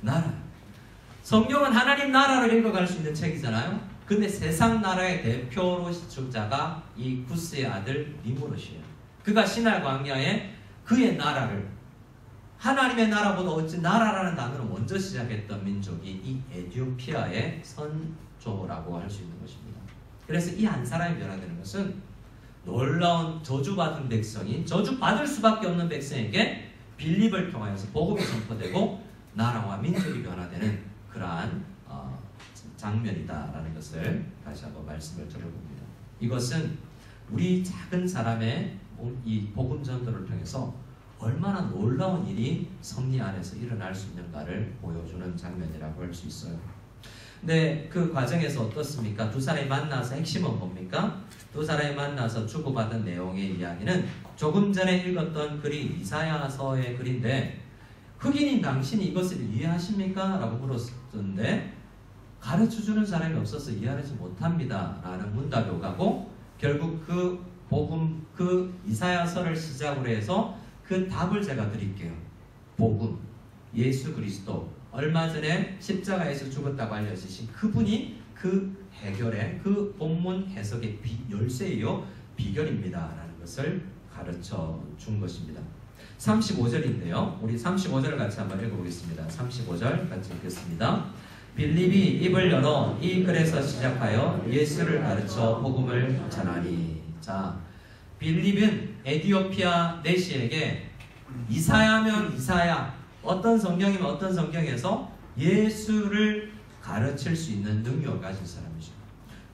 나라. 성경은 하나님 나라를 읽어갈 수 있는 책이잖아요. 근데 세상 나라의 대표로 시초자가 이 구스의 아들 니므롯이에요. 그가 시날 광야에 그의 나라를, 하나님의 나라보다 어찌 나라라는 단어를 먼저 시작했던 민족이 이 에티오피아의 선조라고 할 수 있는 것입니다. 그래서 이 한 사람이 변화되는 것은 놀라운 저주받은 백성인, 저주받을 수밖에 없는 백성에게 빌립을 통하여서 복음이 선포되고 나라와 민족이 변화되는 그러한 장면이다라는 것을 다시 한번 말씀을 드려봅니다. 이것은 우리 작은 사람의 이 복음 전도를 통해서 얼마나 놀라운 일이 섭리 안에서 일어날 수 있는가를 보여주는 장면이라고 할 수 있어요. 근데 그 과정에서 어떻습니까? 두 사람이 만나서 핵심은 뭡니까? 두 사람이 만나서 주고받은 내용의 이야기는 조금 전에 읽었던 글이 이사야서의 글인데, 흑인인 당신이 이것을 이해하십니까? 라고 물었는데 가르쳐주는 사람이 없어서 이해하지 못합니다 라는 문답이 오가고, 결국 그 복음, 그 이사야서를 시작으로 해서 그 답을 제가 드릴게요. 복음, 예수 그리스도, 얼마 전에 십자가에서 죽었다고 알려지신 그분이 그 해결의, 그 본문 해석의 열쇠이요 비결입니다 라는 것을 가르쳐 준 것입니다. 35절인데요. 우리 35절을 같이 한번 읽어보겠습니다. 35절 같이 읽겠습니다. 빌립이 입을 열어 이 글에서 시작하여 예수를 가르쳐 복음을 전하니. 자, 빌립은 에티오피아 내시에게 이사야면 이사야, 어떤 성경이면 어떤 성경에서 예수를 가르칠 수 있는 능력을 가진 사람이죠.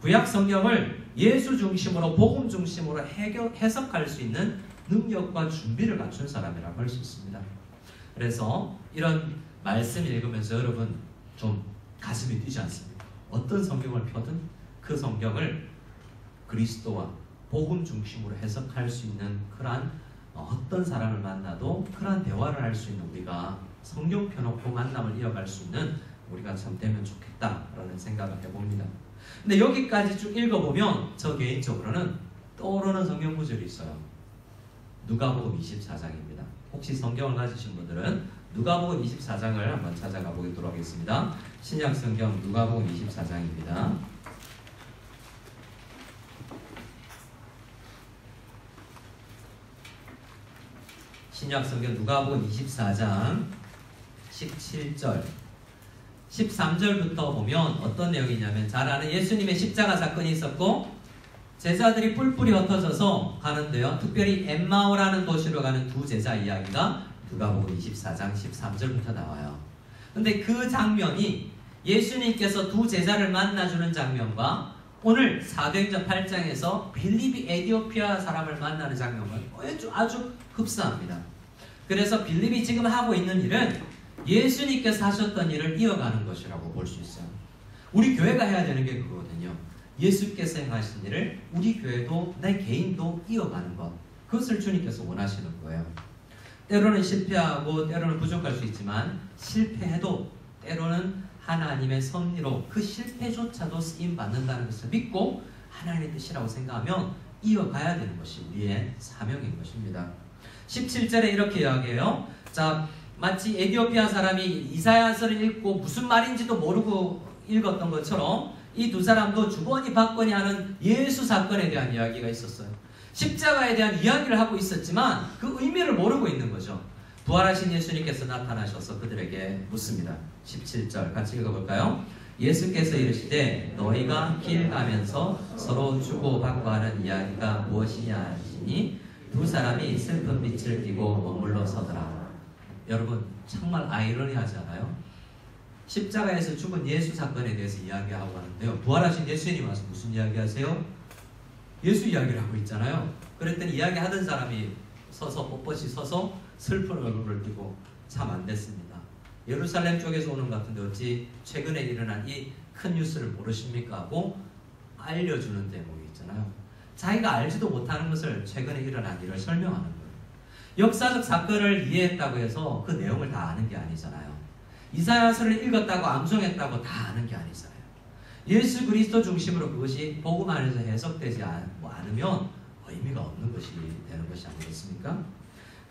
구약 성경을 예수 중심으로, 복음 중심으로 해석할 수 있는 능력과 준비를 갖춘 사람이라고 할 수 있습니다. 그래서 이런 말씀 읽으면서 여러분 좀 가슴이 뛰지 않습니까? 어떤 성경을 펴든 그 성경을 그리스도와 복음 중심으로 해석할 수 있는 그러한 어떤 사람을 만나도 그러한 대화를 할 수 있는 우리가 성경 펴놓고 만남을 이어갈 수 있는 우리가 참 되면 좋겠다라는 생각을 해봅니다. 근데 여기까지 쭉 읽어보면 저 개인적으로는 떠오르는 성경 구절이 있어요. 누가복음 24장입니다. 혹시 성경을 가지신 분들은 누가복음 24장을 한번 찾아가 보도록 하겠습니다. 신약 성경 누가복음 24장입니다. 신약 성경 누가복음 24장 17절 13절부터 보면 어떤 내용이냐면, 잘 아는 예수님의 십자가 사건이 있었고 제자들이 뿔뿔이 흩어져서 가는데요. 특별히 엠마오라는 도시로 가는 두 제자 이야기가 누가복음 24장 13절부터 나와요. 근데 그 장면이 예수님께서 두 제자를 만나주는 장면과 오늘 사도행전 8장에서 빌립이 에티오피아 사람을 만나는 장면과 아주 흡사합니다. 그래서 빌립이 지금 하고 있는 일은 예수님께서 하셨던 일을 이어가는 것이라고 볼 수 있어요. 우리 교회가 해야 되는 게 그거거든요. 예수께서 행하신 일을 우리 교회도, 내 개인도 이어가는 것, 그것을 주님께서 원하시는 거예요. 때로는 실패하고 때로는 부족할 수 있지만 실패해도 때로는 하나님의 섭리로 그 실패조차도 쓰임받는다는 것을 믿고 하나님의 뜻이라고 생각하면 이어가야 되는 것이 우리의 사명인 것입니다. 17절에 이렇게 이야기해요. 자, 마치 에티오피아 사람이 이사야서를 읽고 무슨 말인지도 모르고 읽었던 것처럼 이 두 사람도 주거니 받거니 하는 예수 사건에 대한 이야기가 있었어요. 십자가에 대한 이야기를 하고 있었지만 그 의미를 모르고 있는 거죠. 부활하신 예수님께서 나타나셔서 그들에게 묻습니다. 17절 같이 읽어볼까요? 예수께서 이르시되 너희가 길 가면서 서로 주고받고 하는 이야기가 무엇이냐 하시니 두 사람이 슬픈 빛을 띠고 머물러 서더라. 여러분 정말 아이러니하지 않아요? 십자가에서 죽은 예수 사건에 대해서 이야기하고 하는데요. 부활하신 예수님 와서 무슨 이야기하세요? 예수 이야기를 하고 있잖아요. 그랬더니 이야기하던 사람이 서서 뻣뻣이 서서 슬픈 얼굴을 띠고 참 안 됐습니다. 예루살렘 쪽에서 오는 것 같은데 어찌 최근에 일어난 이 큰 뉴스를 모르십니까? 하고 알려주는 대목이 있잖아요. 자기가 알지도 못하는 것을 최근에 일어난 일을 설명하는 거예요. 역사적 사건을 이해했다고 해서 그 내용을 다 아는 게 아니잖아요. 이사야서를 읽었다고 암송했다고 다 아는 게 아니잖아요. 예수 그리스도 중심으로 그것이 복음 안에서 해석되지 않으면 의미가 없는 것이 되는 것이 아니겠습니까?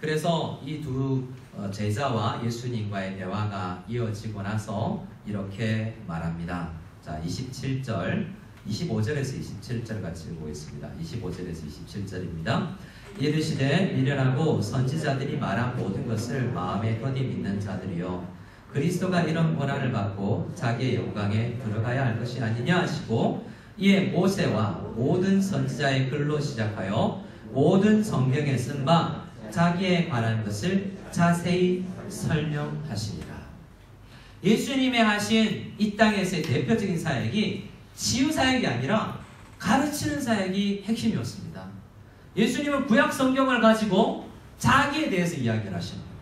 그래서 이 두 제자와 예수님과의 대화가 이어지고 나서 이렇게 말합니다. 자, 27절, 25절에서 27절 같이 읽어보겠습니다. 25절에서 27절입니다. 이르시되 미련하고 선지자들이 말한 모든 것을 마음에 거디 믿는 자들이여 그리스도가 이런 고난을 받고 자기의 영광에 들어가야 할 것이 아니냐 하시고 이에 모세와 모든 선지자의 글로 시작하여 모든 성경에 쓴 바 자기에 관한 것을 자세히 설명하시니라. 예수님의 하신 이 땅에서의 대표적인 사역이 치유 사역이 아니라 가르치는 사역이 핵심이었습니다. 예수님은 구약 성경을 가지고 자기에 대해서 이야기를 하시는 거예요.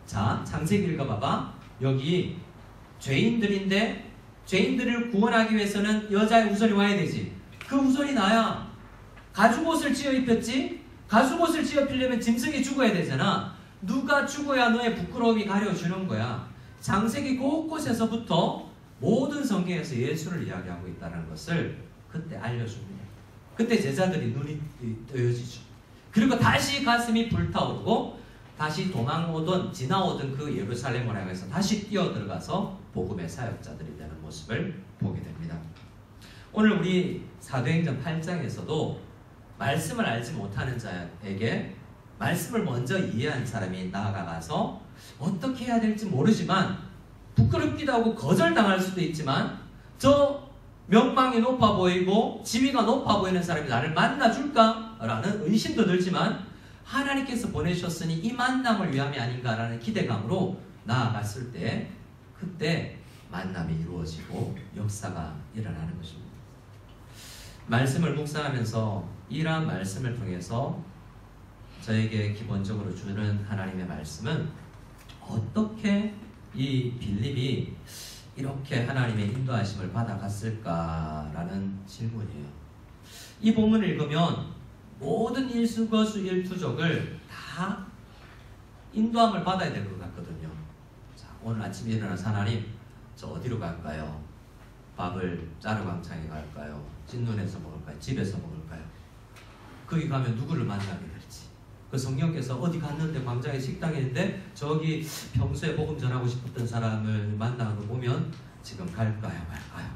자, 창세기 읽어봐봐. 여기 죄인들인데 죄인들을 구원하기 위해서는 여자의 후손이 와야 되지. 그 후손이 나야. 가죽옷을 지어 입혔지. 가죽옷을 지어 입히려면 짐승이 죽어야 되잖아. 누가 죽어야 너의 부끄러움이 가려주는 거야. 창세기 곳곳에서부터 모든 성경에서 예수를 이야기하고 있다는 것을 그때 알려줍니다. 그때 제자들이 눈이 뜨여지죠. 그리고 다시 가슴이 불타오르고 다시 도망오던 지나오던 그 예루살렘을 향해서 다시 뛰어들어가서 복음의 사역자들이 되는 모습을 보게 됩니다. 오늘 우리 사도행전 8장에서도 말씀을 알지 못하는 자에게 말씀을 먼저 이해한 사람이 나아가서 어떻게 해야 될지 모르지만 부끄럽기도 하고 거절당할 수도 있지만 저 명망이 높아 보이고 지위가 높아 보이는 사람이 나를 만나줄까? 라는 의심도 들지만 하나님께서 보내셨으니 이 만남을 위함이 아닌가라는 기대감으로 나아갔을 때 그때 만남이 이루어지고 역사가 일어나는 것입니다. 말씀을 묵상하면서 이러한 말씀을 통해서 저에게 기본적으로 주는 하나님의 말씀은 어떻게 이 빌립이 이렇게 하나님의 인도하심을 받아갔을까라는 질문이에요. 이 본문을 읽으면 모든 일수거수 일투족을 다 인도함을 받아야 될 것 같거든요. 자, 오늘 아침에 일어나서 하나님, 저 어디로 갈까요? 밥을 짜르광창에 갈까요? 찐눈에서 먹을까요? 집에서 먹을까요? 거기 가면 누구를 만나게 될지. 그 성령께서 어디 갔는데 광장에 식당에 있는데 저기 평소에 복음 전하고 싶었던 사람을 만나는 거 보면 지금 갈까요? 말까요?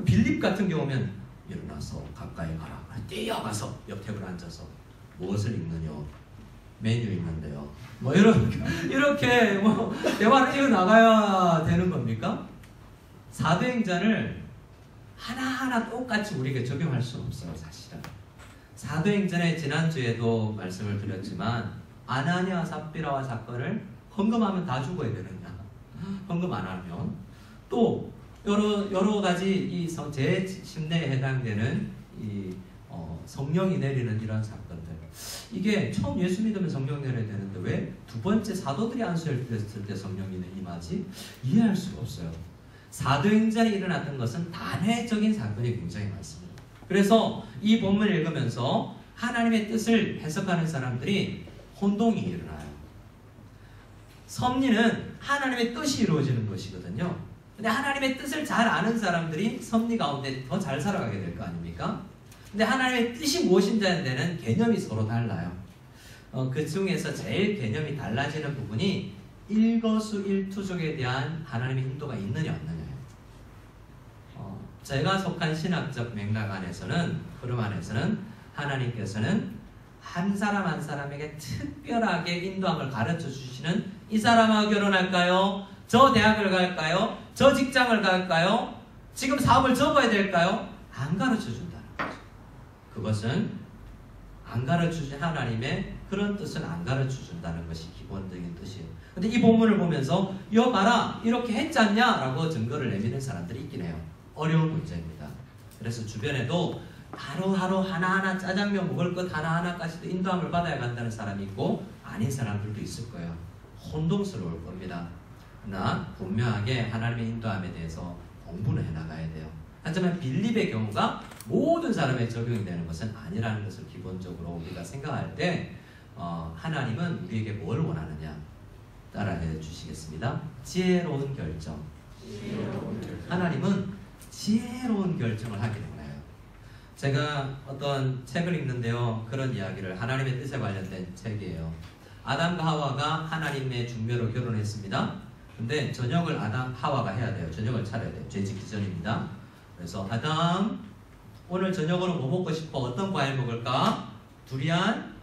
빌립 같은 경우면 일어나서 가까이 가라. 뛰어가서 옆 테이블에 앉아서 무엇을 읽느냐? 메뉴 읽는데요. 뭐 이렇게 뭐 대화를 이어나가야 되는 겁니까? 사도행전을 하나하나 똑같이 우리에게 적용할 수는 없어요, 사실은. 사도행전의 지난주에도 말씀을 드렸지만 아나니아 삽비라와 사건을 헌금하면 다 죽어야 되느냐? 헌금 안 하면 또 여러 가지 이 제10내에 해당되는 이 성령이 내리는 이런 사건들. 이게 처음 예수 믿으면 성령 내려야 되는데 왜 두 번째 사도들이 안수했을 때 성령이 임하지? 이해할 수가 없어요. 사도행전에 일어났던 것은 단회적인 사건이 굉장히 많습니다. 그래서 이 본문을 읽으면서 하나님의 뜻을 해석하는 사람들이 혼동이 일어나요. 섭리는 하나님의 뜻이 이루어지는 것이거든요. 근데 하나님의 뜻을 잘 아는 사람들이 섭리 가운데 더 잘 살아가게 될 거 아닙니까? 근데 하나님의 뜻이 무엇인지에 대한 개념이 서로 달라요. 그 중에서 제일 개념이 달라지는 부분이 일거수일투족에 대한 하나님의 인도가 있느냐 없느냐예요. 제가 속한 신학적 맥락 안에서는, 흐름 안에서는 하나님께서는 한 사람 한 사람에게 특별하게 인도함을 가르쳐 주시는, 이 사람하고 결혼할까요? 저 대학을 갈까요? 저 직장을 갈까요? 지금 사업을 접어야 될까요? 안 가르쳐 준다는 거죠. 그것은 안 가르쳐 주신 하나님의 그런 뜻은 안 가르쳐 준다는 것이 기본적인 뜻이에요. 근데 이 본문을 보면서 여 봐라 이렇게 했지 않냐? 라고 증거를 내미는 사람들이 있긴 해요. 어려운 문제입니다. 그래서 주변에도 하루하루 하나하나 짜장면 먹을 것 하나하나까지도 인도함을 받아야 간다는 사람이 있고 아닌 사람들도 있을 거예요. 혼동스러울 겁니다. 그러나 분명하게 하나님의 인도함에 대해서 공부는 해나가야 돼요. 하지만 빌립의 경우가 모든 사람에 적용이 되는 것은 아니라는 것을 기본적으로 우리가 생각할 때 하나님은 우리에게 뭘 원하느냐 따라해 주시겠습니다. 지혜로운 결정. 하나님은 지혜로운 결정을 하기를 원해요. 제가 어떤 책을 읽는데요, 그런 이야기를, 하나님의 뜻에 관련된 책이에요. 아담과 하와가 하나님의 중매로 결혼했습니다. 근데 저녁을 하와가 해야 돼요. 저녁을 차려야 돼요. 죄짓기 전입니다. 그래서 아담, 오늘 저녁으로 뭐 먹고 싶어? 어떤 과일 먹을까? 두리안?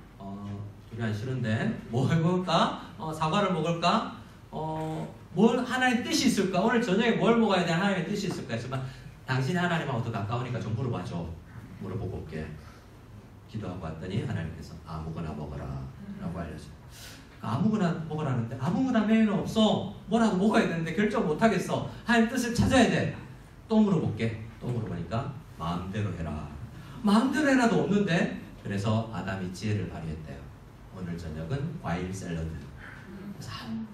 두리안 싫은데 뭐 먹을까? 사과를 먹을까? 뭘 하나님의 뜻이 있을까? 오늘 저녁에 뭘 먹어야 되는 하나님의 뜻이 있을까? 했지만 당신이 하나님하고 더 가까우니까 좀 물어봐줘. 물어보고 올게. 기도하고 왔더니 하나님께서 아무거나 먹어라 라고 알려줘요. 아무거나 먹으라는데 아무거나 메뉴는 없어. 뭐라도 먹어야 되는데 결정 못하겠어. 하나님 뜻을 찾아야 돼. 또 물어볼게. 또 물어보니까 마음대로 해라. 마음대로 해라도 없는데. 그래서 아담이 지혜를 발휘했대요. 오늘 저녁은 과일 샐러드.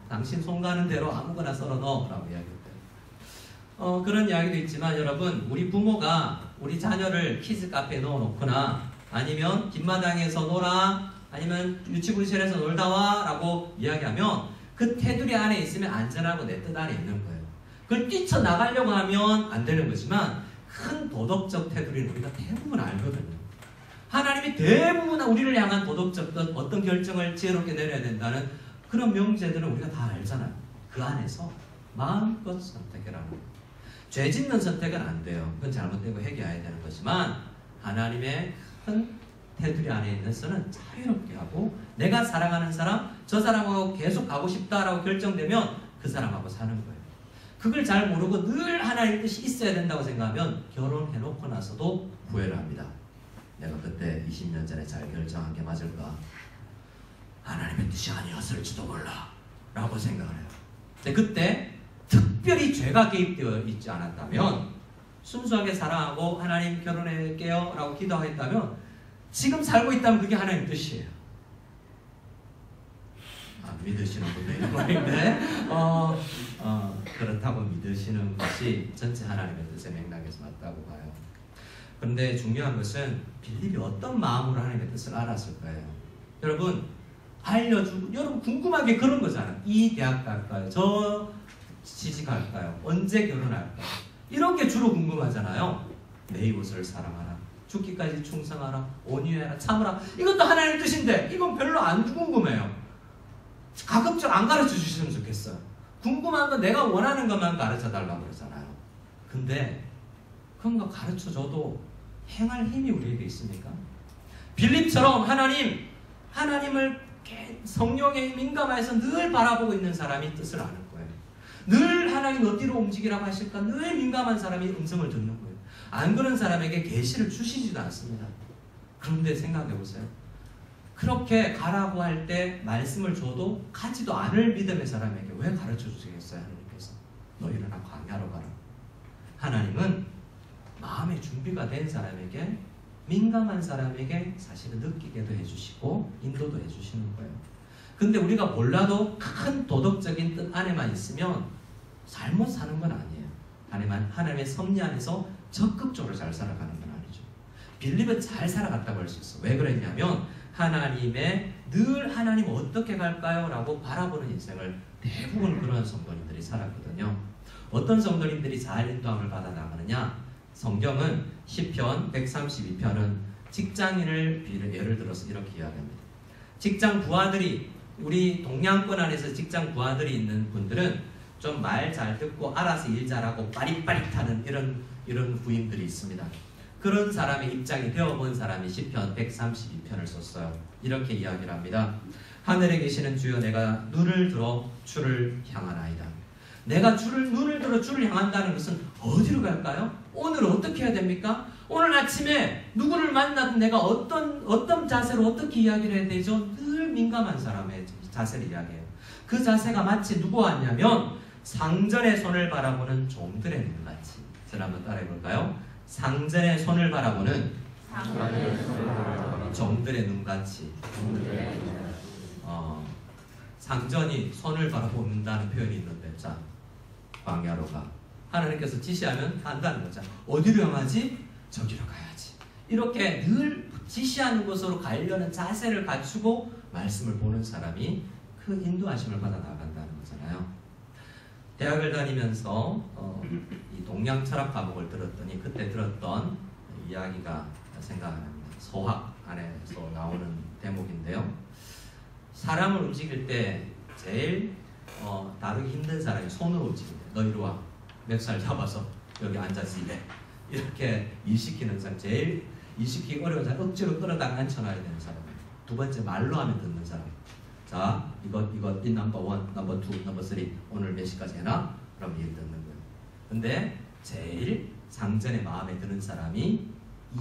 당신 손 가는 대로 아무거나 썰어 넣어 라고 이야기했대요. 그런 이야기도 있지만 여러분, 우리 부모가 우리 자녀를 키즈 카페에 넣어놓거나 아니면 뒷마당에서 놀아, 아니면 유치부실에서 놀다 와 라고 이야기하면 그 테두리 안에 있으면 안전하고 내 뜻 안에 있는 거예요. 그걸 뛰쳐나가려고 하면 안 되는 거지만 큰 도덕적 테두리는 우리가 대부분 알거든요. 하나님이 대부분 우리를 향한 도덕적 어떤 결정을 지혜롭게 내려야 된다는 그런 명제들은 우리가 다 알잖아요. 그 안에서 마음껏 선택해라는 거예요. 죄 짓는 선택은 안 돼요. 그건 잘못되고 해결해야 되는 거지만 하나님의 큰 테두리 안에 있는 선은 자유롭게 하고, 내가 사랑하는 사람, 저 사람하고 계속 가고 싶다라고 결정되면 그 사람하고 사는 거예요. 그걸 잘 모르고 늘 하나님의 뜻이 있어야 된다고 생각하면 결혼해놓고 나서도 후회를 합니다. 내가 그때 20년 전에 잘 결정한 게 맞을까? 하나님의 뜻이 아니었을지도 몰라 라고 생각을 해요. 근데 그때 특별히 죄가 개입되어 있지 않았다면, 순수하게 사랑하고 하나님 결혼할게요 라고 기도했다면 지금 살고 있다면 그게 하나님의 뜻이에요. 믿으시는 분도 있는 말인데 그렇다고 믿으시는 것이 전체 하나님의 뜻의 맥락에서 맞다고 봐요. 그런데 중요한 것은 빌립이 어떤 마음으로 하나님의 뜻을 알았을까요? 여러분, 알려주고, 여러분 궁금한 게 그런 거잖아요. 이 대학 갈까요? 저 취직할까요? 언제 결혼할까요? 이런 게 주로 궁금하잖아요. 내 이웃을 사랑하라, 죽기까지 충성하라, 온유해라, 참으라. 이것도 하나님의 뜻인데 이건 별로 안 궁금해요. 가급적 안 가르쳐 주시면 좋겠어요. 궁금한 건 내가 원하는 것만 가르쳐 달라고 그러잖아요. 근데 그런 거 가르쳐 줘도 행할 힘이 우리에게 있습니까? 빌립처럼 하나님을 성령에 민감해서 늘 바라보고 있는 사람이 뜻을 아는 거예요. 늘 하나님 어디로 움직이라고 하실까 늘 민감한 사람이 음성을 듣는 거예요. 안 그런 사람에게 계시를 주시지도 않습니다. 그런데 생각해 보세요. 그렇게 가라고 할 때 말씀을 줘도 가지도 않을 믿음의 사람에게 왜 가르쳐 주시겠어요? 하나님께서 너 일어나 광야로 가라. 하나님은 마음의 준비가 된 사람에게, 민감한 사람에게 사실은 느끼게도 해주시고 인도도 해주시는 거예요. 근데 우리가 몰라도 큰 도덕적인 뜻 안에만 있으면 잘못 사는 건 아니에요. 하나님의 섭리 안에서 적극적으로 잘 살아가는 건 아니죠. 빌립은 잘 살아갔다고 할 수 있어. 왜 그랬냐면 늘 하나님 어떻게 갈까요? 라고 바라보는 인생을 대부분 그런 성도님들이 살았거든요. 어떤 성도님들이 잘 인도함을 받아 나가느냐? 성경은 시편 132편은 직장인을 예를 들어서 이렇게 이야기합니다. 직장 부하들이, 우리 동양권 안에서 직장 부하들이 있는 분들은 좀 말 잘 듣고 알아서 일 잘하고 빠릿빠릿하는 이런 부인들이 있습니다. 그런 사람의 입장이 되어본 사람이 시편 132편을 썼어요. 이렇게 이야기를 합니다. 하늘에 계시는 주여, 내가 눈을 들어 주를 향하나이다. 내가 눈을 들어 주를 향한다는 것은 어디로 갈까요? 오늘 어떻게 해야 됩니까? 오늘 아침에 누구를 만나든 내가 어떤 자세로 어떻게 이야기를 해야 되죠? 늘 민감한 사람의 자세를 이야기해요. 그 자세가 마치 누구 같냐면 상전의 손을 바라보는 종들의 눈같이. 저를 한번 따라해 볼까요? 상전의 손을 바라보는 종들의 눈같이. 상전이 손을 바라본다는 표현이 있는데, 자, 광야로 가. 하나님께서 지시하면 간다는 거죠. 어디로 향하지? 저기로 가야지. 이렇게 늘 지시하는 곳으로 가려는 자세를 갖추고 말씀을 보는 사람이 그 인도하심을 받아 나간다는 거잖아요. 대학을 다니면서 이 동양 철학 과목을 들었더니 그때 들었던 이야기가 생각납니다. 소학 안에서 나오는 대목인데요. 사람을 움직일 때 제일 다루기 힘든 사람이 손으로 움직인대. 너 이리 와. 멱살 잡아서 여기 앉아서 일해. 이렇게 일시키는 사람, 제일 일시키기 어려운 사람, 억지로 끌어다가 앉혀놔야 되는 사람. 두 번째, 말로 하면 듣는 사람. 자, 이거 이 넘버 1, 넘버 2, 넘버 3 오늘 몇 시까지 해놔? 그럼 일 듣는 거예요. 근데 제일 상전의 마음에 드는 사람이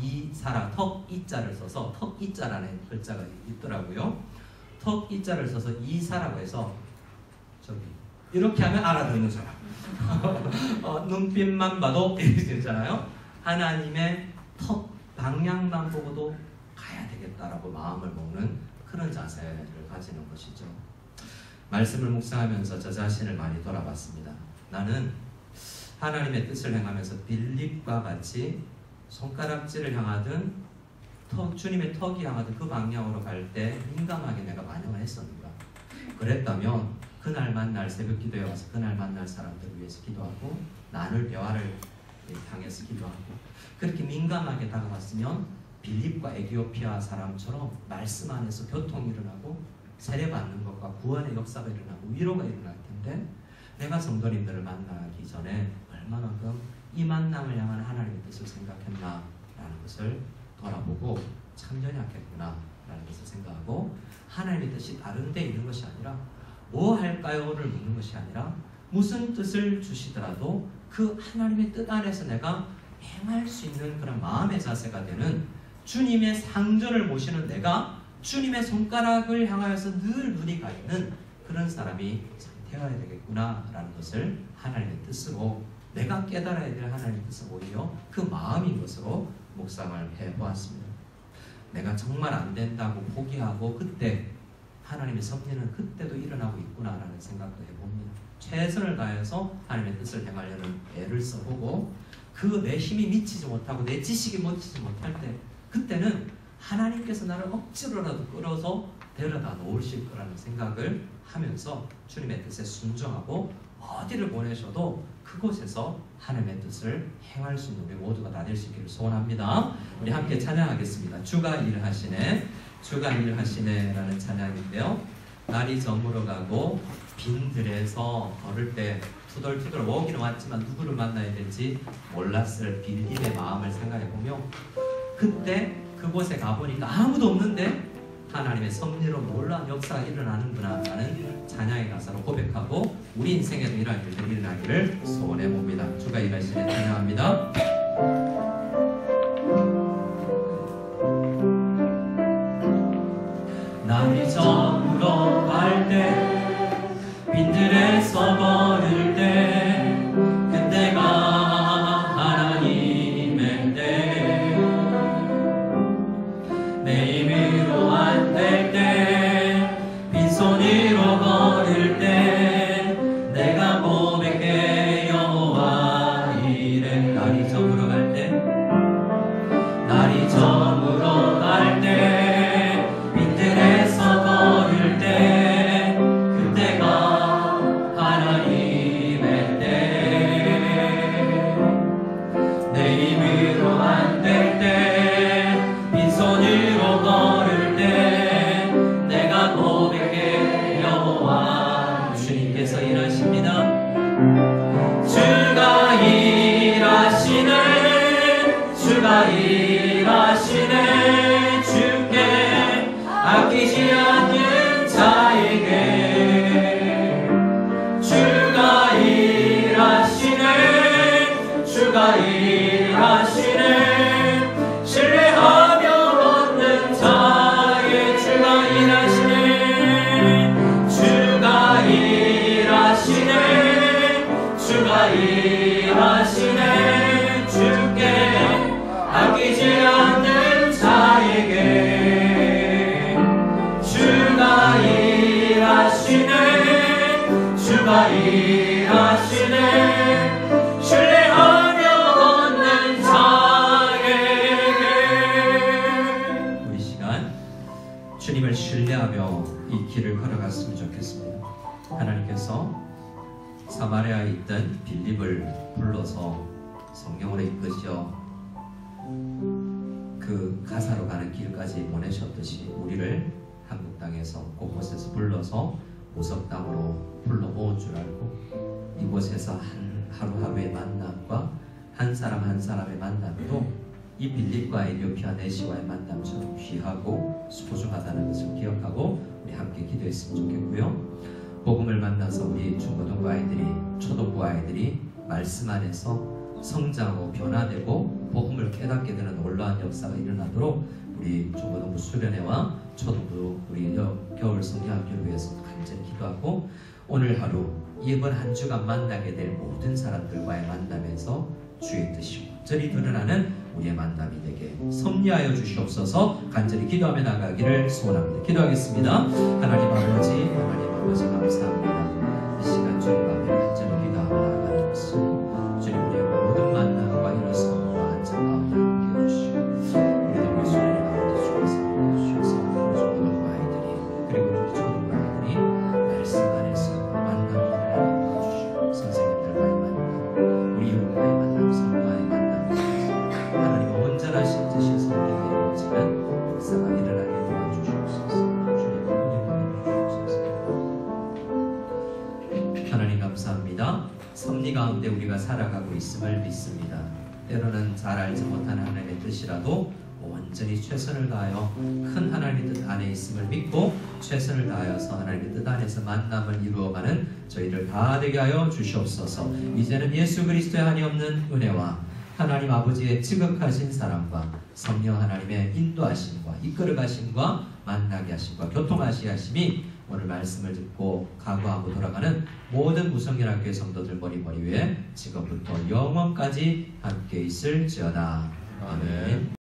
이사라, 턱 이자를 써서, 턱 이자라는 글자가 있더라고요. 턱 이자를 써서 이사라고 해서 저기 이렇게 하면 알아듣는 사람. 눈빛만 봐도 이러잖아요. 하나님의 턱 방향만 보고도 가야 되겠다라고 마음을 먹는 그런 자세를 가지는 것이죠. 말씀을 묵상하면서 저 자신을 많이 돌아봤습니다. 나는 하나님의 뜻을 행하면서 빌립과 같이 손가락질을 향하든 주님의 턱이 향하든 그 방향으로 갈 때 민감하게 내가 반영을 했었는가? 그랬다면 그날 만날 새벽 기도에 와서 그날 만날 사람들을 위해서 기도하고 나눌 대화를 향해서 기도하고 그렇게 민감하게 다가갔으면 빌립과 에티오피아 사람처럼 말씀 안에서 교통이 일어나고 세례받는 것과 구원의 역사가 일어나고 위로가 일어날 텐데 내가 성도님들을 만나기 전에 얼마만큼 이 만남을 향한 하나님의 뜻을 생각했나라는 것을 돌아보고 참 연약했구나 라는 것을 생각하고 하나님의 뜻이 다른 데 있는 것이 아니라 뭐 할까요?를 묻는 것이 아니라 무슨 뜻을 주시더라도 그 하나님의 뜻 안에서 내가 행할 수 있는 그런 마음의 자세가 되는 주님의 상전을 모시는 내가 주님의 손가락을 향하여서 늘 눈이 가 있는 그런 사람이 되어야 되겠구나 라는 것을 하나님의 뜻으로 내가 깨달아야 될 하나님의 뜻은 오히려 그 마음인 것으로 묵상을 해보았습니다. 내가 정말 안 된다고 포기하고 그때 하나님의 섭리는 그때도 일어나고 있구나라는 생각도 해봅니다. 최선을 다해서 하나님의 뜻을 행하려는 애를 써보고 그 내 힘이 미치지 못하고 내 지식이 미치지 못할 때 그때는 하나님께서 나를 억지로라도 끌어서 데려다 놓으실 거라는 생각을 하면서 주님의 뜻에 순종하고 어디를 보내셔도 그곳에서 하나님의 뜻을 행할 수 있는 우리 모두가 다 될 수 있기를 소원합니다. 우리 함께 찬양하겠습니다. 주가 일하시네, 주가 일하시네 라는 찬양인데요. 날이 저물어 가고 빈 들에서 걸을 때 투덜투덜 오기는 왔지만 누구를 만나야 될지 몰랐을 빌립의 마음을 생각해보며 그때 그곳에 가보니까 아무도 없는데 하나님의 섭리로 놀라운 역사가 일어나는구나 라는 찬양의 가사로 고백하고 우리 인생에도 이러한 일들이 일어나기를 소원해봅니다. 주가 일하시네 찬양합니다. 날이 저물어 갈 때 빈들에서 걸을 때 그때가 하나님의 때 내 힘으로 안 될 때 빈손으로 걸을 때 내가 고백해 여호와 이래. 날이 저물어 갈 때 날이 저물어 갈 때 빈들에서 걸을 때 그때가 하나님의 때 내 힘으로 안 될 때 빈손으로 걸을 때 내가 고백해 여호와 주님께서 일하십니다. 주가 일하시네 주께 아끼지 않는 자에게 주가 일하시네 주가 일하시네 신뢰하며 얻는 자의 주가 일하시네 주가 일하시네 주가 일하시네 주께 아끼지 않는 자에게 주가 일하시네 주가 일하시네 신뢰하며 얻는 자에게 우리 시간 주님을 신뢰하며 이 길을 걸어갔으면 좋겠습니다. 하나님께서 사마리아에 있던 빌립을 불러서 성령으로 이끄시어 그 가사로 가는 길까지 보내셨듯이 우리를 한국 땅에서 곳곳에서 불러서 보석 땅으로 불러 모은 줄 알고 이곳에서 하루하루의 만남과 한 사람 한 사람의 만남도 이 빌립과 에티오피아 내시와의 만남처럼 귀하고 소중하다는 것을 기억하고 우리 함께 기도했으면 좋겠고요. 복음을 만나서 우리 중고등부 아이들이 초등부 아이들이 말씀 안에서 성장하고 변화되고 복음을 깨닫게 되는 놀라운 역사가 일어나도록 우리 중고등부 수련회와 초등부 우리 겨울 성경학교를 위해서 간절히 기도하고 오늘 하루 이번 한 주간 만나게 될 모든 사람들과의 만남에서 주의 뜻이 완전히 드러나는 우리의 만남이 되게 섭리하여 주시옵소서. 간절히 기도하며 나가기를 소원합니다. 기도하겠습니다. 하나님 아버지 감사합니다. 이 시간 주님 앞에 간절히 기도하며 나가는 것을 주님 우리의 모든 만남과 이런 성과 안전 가운데 함께 해주시고 우리 너무 수련회 가운데 주께서 주셔서 우리 중고등부 아이들이 그리고 우리 초등부 아이들이 말씀 안에서 만남을 도와주시고 선생님들과의 만남 우리 이웃과의 만남 성과의 만남 하나님의 온전하신 뜻이 성령에 이루어지는 역사가 일어나게 도와주시옵소서. 주님 은혜 주옵소서. 하나님 감사합니다. 섭리 가운데 우리가 살아가고 있음을 믿습니다. 때로는 잘 알지 못하는 하나님의 뜻이라도 온전히 최선을 다하여 큰 하나님의 뜻 안에 있음을 믿고 최선을 다하여서 하나님의 뜻 안에서 만남을 이루어가는 저희를 다 되게 하여 주시옵소서. 이제는 예수 그리스도의 한이 없는 은혜와 하나님 아버지의 지극하신 사랑과 성령 하나님의 인도하심과 이끌어가심과 만나게 하심과 교통하시게 하심이 오늘 말씀을 듣고 각오하고 돌아가는 모든 무성결학교의 성도들 머리 위에 지금부터 영원까지 함께 있을지어다. 아멘.